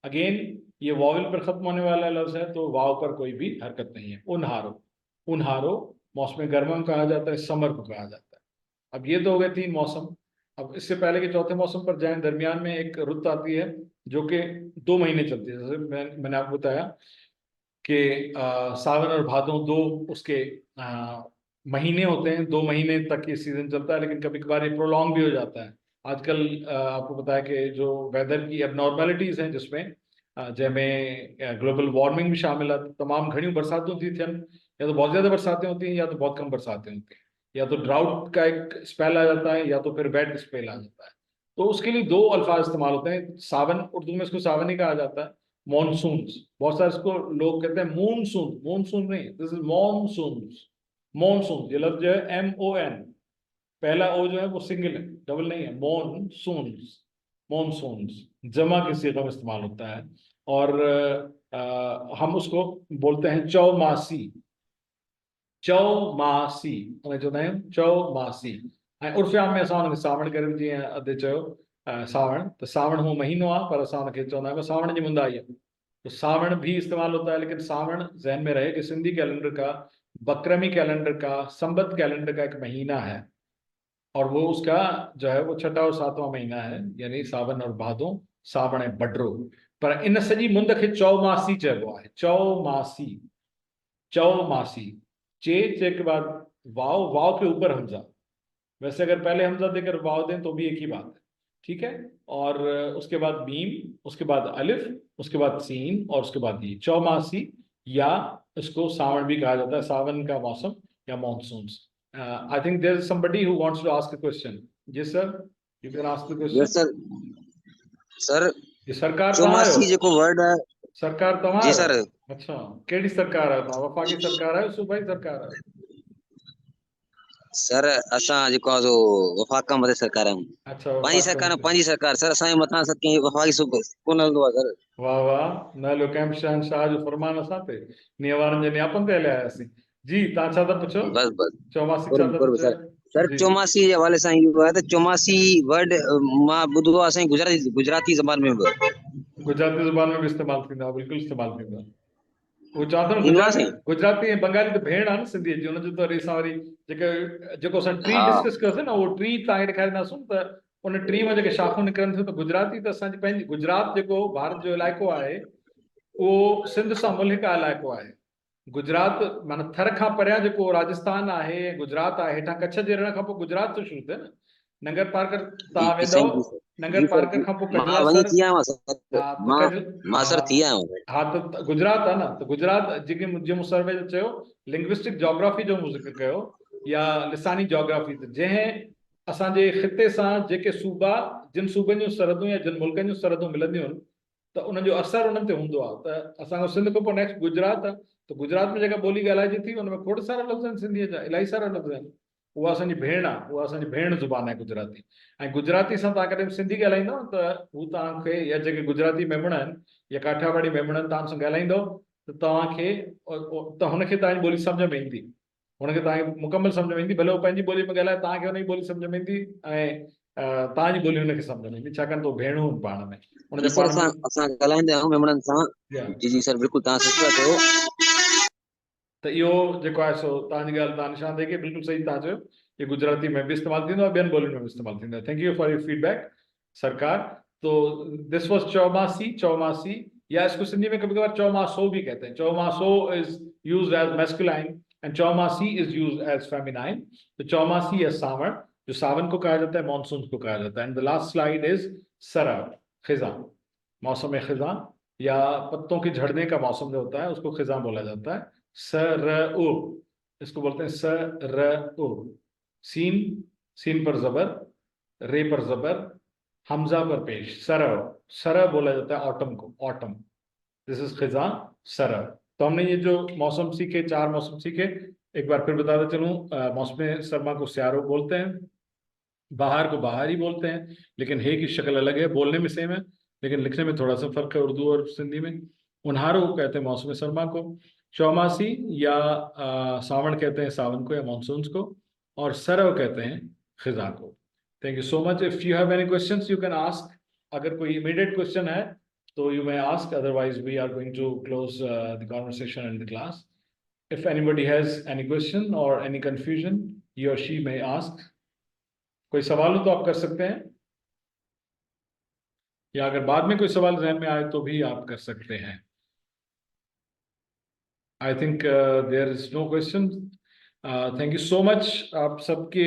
अगेन ये वावल पर खत्म होने वाला लफ्ज है, तो वाव पर कोई भी हरकत नहीं है, उन्हारो। उन्हारो मौसम गर्मा कहा जाता है, समर को कहा जाता है। अब ये तो हो गए 3 मौसम। अब इससे पहले के चौथे मौसम पर जाएं, दरमियान में एक रुत आती है जो कि 2 महीने चलती है। जैसे मैंने आपको बताया कि सावन और भादों 2 उसके महीने होते हैं, 2 महीने तक ये सीजन चलता है, लेकिन कभी कभार ये प्रोलॉन्ग भी हो जाता है। आजकल आपको पता है कि जो वेदर की एबनॉर्मलिटीज हैं, जिसमें जंहिंमें ग्लोबल वार्मिंग भी शामिल है, तमाम घड़ियों बरसातों थी थियन, या तो बहुत ज़्यादा बरसातें होती हैं या तो बहुत कम बरसातें होती हैं, या तो ड्राउट का एक स्पेल आ जाता है या तो फिर वेट स्पेल आ जाता है। तो उसके लिए 2 अल्फाज इस्तेमाल होते हैं। सावन, उर्दू में इसको सावन ही कहा जाता है। मॉनसून्स, बहुत सारे इसको लोग कहते हैं मूनसून, मूनसून नहीं, दिस इज मॉनसून्स। मॉनसून ये लफ्ज जो है MON, पहला ओ जो है वो सिंगल है, डबल नहीं है, मॉनसून्स, मॉनसून्स जमा के सीगा में इस्तेमाल होता है। और हम उसको बोलते हैं चौमासी, चौमासी, उन्हें चवंदा आहियूं चौमासी। ऐं उर्फ़ आम में असां हुनखे सावण करे बि जीअं अधु चयो, सावण, तो सावण हो महीनो आ पर असां उनखे चवंदा आहियूं सावण जी मुंद आई है, तो सावण भी इस्तेमाल होता है, लेकिन सावण जहन में रहे कि सिंधी कैलेंडर का, बकरमी कैलेंडर का, संबत कैलेंडर का एक महीना है, और वो उसका जो है वो 6वां और 7वां महीना है, यानी सावन और भादो, सावण ऐं बडरो। पर इन सॼी मुंद खे चौमासी चइबो आहे, चौमासी, चौमासी। चे के बाद वाव, वाव के ऊपर हमजा, वैसे अगर पहले हमजा देकर वाव दें तो भी एक ही बात है, ठीक है। और उसके बाद बीम, उसके बाद अलिफ, उसके बाद सीन, और उसके बाद ये चौमासी, या इसको सावन भी कहा जाता है, सावन का मौसम या monsoon. I think there is somebody who wants to ask a question. जी sir, you can ask the question. Yes sir. Sir ये सरकार तव्हां चौमासी आहियो? जेको वर्ड है, सरकार तव्हां जी आहियो? सर। अच्छा, कहिड़ी सरकार आहे तव्हां? वफ़ाक़ी सरकार आहियो, सूबाई सरकार आहियो? सर असां जेको आहे सो वफ़ाक़ खां मथे सरकार आहियूं। अच्छा, पंहिंजी वफ़ाक़ सरकार खां मथे। पंहिंजी सरकार सर, असांजे मथां सर कंहिं वफ़ाक़ी सूबो कोन हलंदो आहे सर। वाह वाह, न लो कैंप शहनशाह जो फरमान असां ते, नियवारनि जे नियापनि ते हलिया आयासीं। जी, तव्हां छा था पुछो? बस बस चौमासी छा बरोबर था बरोबर पुछो? सर। सर जी जी, चौमासी जे हवाले सां इहो आहे त चौमासी वर्ड मां ॿुधो आहे असांजी गुजराती ज़बान में बि गुजराती ज़ुबान में भी इस्तेमाल थींदो आहे, बिल्कुलु इस्तेमाल थींदो आहे। उहो चवां थो न, ईंदो आहे गुजराती, साईं। गुजराती ऐं बंगाली त भेण आहे न सिंधीअ जी, हुनजो त वरी असां वरी जेको असां ट्री हा डिस्कस कयोसीं न, उहो ट्री तव्हांखे ॾेखारींदासीं त उन ट्री में जेके शाखूं निकिरनि थियूं, त गुजराती त असांजी पंहिंजी, गुजरात जेको भारत जो इलाइक़ो आहे, उहो सिंध सां मुल्हिका इलाइक़ो आहे। गुजरात माना थर खां परियां जेको राजस्थान आहे, गुजरात आहे, हेठां कच्छ जे रण खां पोइ गुजरात तो शुरू थिए न। नंगर पार्कर जी तव्हां जी वेंदव, साईं जी सर। नंगर जी सर पार्कर खां पोइ मां कजला वञी सर। थी आहियां सर। हा त मां कज मां हा सर थी आहियां सर। हा, त गुजरात आहे न, त गुजरात जेके जीअं मूं सर्वे जो चयो, लिंग्विस्टिक जोग्राफी जो मूं ज़िक्र कयो, या लिसानी जोग्राफी, त जंहिं असांजे ख़िते सां जेके सूबा, जिन सूबनि जूं सरहदूं या जिन मुल्कनि जूं सरहदूं मिलंदियूं आहिनि, त उन जो असरु उन्हनि ते हूंदो आहे। त असांजो सिंध खां पोइ नेक्स्ट गुजरात आहे, त गुजरात में जेका ॿोली ॻाल्हाइजे थी, उन में खोड़ सारा लफ़्ज़ आहिनि सिंधीअ जा, इलाही सारा लफ़्ज़ आहिनि। उहा असांजी भेण आहे, उहा असांजी भेण ज़ुबान आहे गुजराती। ऐं गुजराती सां तव्हां कॾहिं सिंधी ॻाल्हाईंदव त हू तव्हांखे, या जेके गुजराती मेमण आहिनि या काठियावाड़ी मेमण आहिनि, तव्हां सां ॻाल्हाईंदव त तव्हांखे, त हुनखे तव्हांजी ॿोली सम्झ में ईंदी, हुनखे तव्हांखे मुकमल सम्झ में ईंदी, भले उहो पंहिंजी ॿोली में ॻाल्हाए, तव्हांखे हुनजी ॿोली सम्झ में ईंदी, ऐं तव्हांजी ॿोली हुनखे सम्झ में ईंदी, छाकाणि त उहे भेणूं आहिनि पाण में, जी हुनजा सर पाण में। असां ॻाल्हाईंदा आहियूं मेमणनि सां। या जी जी सर बिल्कुलु तव्हां सही था चयो। त इहो जेको आहे सो तव्हांजी ॻाल्हि तव्हां निशान खे बिल्कुलु सही तव्हां चयो, ये गुजराती में भी इस्तेमाल थींदो आहे, ॿियनि ॿोलियुनि में भी इस्तेमाल थींदो आहे। Thank you for your feedback सरकार। तो दिस वाज चौमासी, चौमासी, या इसको सिंधी में कभी कभार चौमासो भी कहते हैं। चौमासो is used as masculine and चौमासी इज यूज्ड एज फेमिनाइन। तो चौमासी या सावन, जो सावन को कहा जाता है, मानसून को कहा जाता है। And the last slide is सरा, खिजा, मौसम खिजा या पत्तों के झड़ने का मौसम जो होता है उसको खिजा बोला जाता है। सरउ, इसको बोलते हैं सरउ। सीन, सीन पर जबर, रे पर जबर, हमजा पर पेश, सरव, सरव बोला जाता है ऑटम को, ऑटम। दिस इज खिजा, सरव। तो हमने ये जो मौसम सीखे, 4 मौसम सीखे, एक बार फिर बताते चलूं। मौसम सरमा को स्यारो बोलते हैं, बाहर को बाहर ही बोलते हैं, लेकिन हे की शक्ल अलग है, बोलने में सेम है लेकिन लिखने में थोड़ा सा फर्क है उर्दू और सिंधी में। उन्हारो कहते हैं मौसम सरमा को, चौमासी या सावन कहते हैं सावन को या मानसून को, और सरव कहते हैं खिजा को। Thank you so much. If you have any questions you can ask. अगर कोई इमीडिएट क्वेश्चन है तो you may ask, otherwise we are going to close the conversation and the class. If anybody has any question or any confusion, he or she may ask. कोई सवाल हो तो आप कर सकते हैं, या अगर बाद में कोई सवाल ज़हन में आए तो भी आप कर सकते हैं। I think there is no question. Thank you so much. आप सबके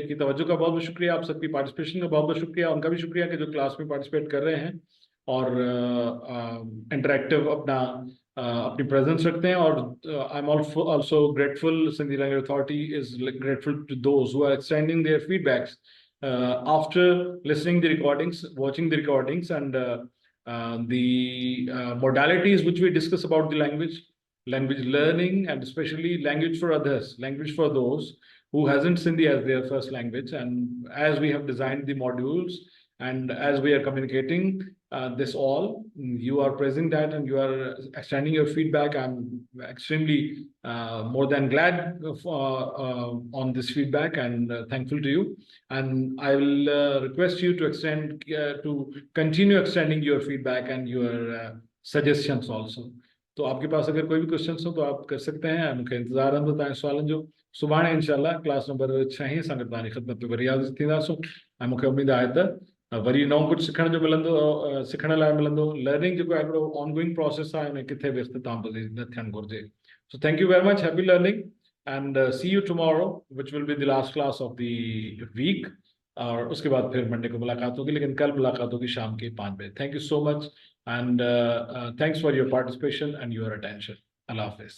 की तवज्जो का बहुत बहुत शुक्रिया, आप सबकी पार्टिसिपेशन का बहुत बहुत शुक्रिया, उनका भी शुक्रिया कि जो क्लास में पार्टिसिपेट कर रहे हैं और इंटरेक्टिव अपनी प्रेजेंस रखते हैं। और I am also grateful, Sindhi language authority is grateful to those who are extending their feedbacks after listening the recordings, watching the recordings, and the modalities which we discuss about the language learning, and especially language for others, language for those who hasn't Sindhi as their first language. And as we have designed the modules And as we are communicating this all, you are praising that and you are extending your feedback. I'm extremely more than glad on this feedback and thankful to you. And I will request you to extend to continue extending your feedback and your suggestions also. तो आपके पास अगर कोई भी क्वेश्चन हो तो आप कर सकते हैं। मूंखे इंतज़ार रहंदो तव्हांजो सुवालनि जो। सुभाणे इंशाल्लाह क्लास नंबर 6 संगत तव्हांजी ख़िदमत में वरी हाज़िर थींदासूं। ऐं मूंखे उमेद आहे त वरी नओं कुझु सिखण जो मिलंदो, सिखण लाइ मिलंदो। लर्निंग जेको आहे हिकिड़ो ऑनगोइंग प्रोसेस आहे, हुन किथे बि इख़्तिताम पज़ीर न थियणु घुरिजे। So thank you very much, happy learning and see you tomorrow which will be the last class of the week. और उसके बाद फिर मंडे को मुलाकात होगी, लेकिन कल मुलाकात होगी शाम के 5 बजे। Thank you so much and thanks for your participation and your attention. Allah Hafiz.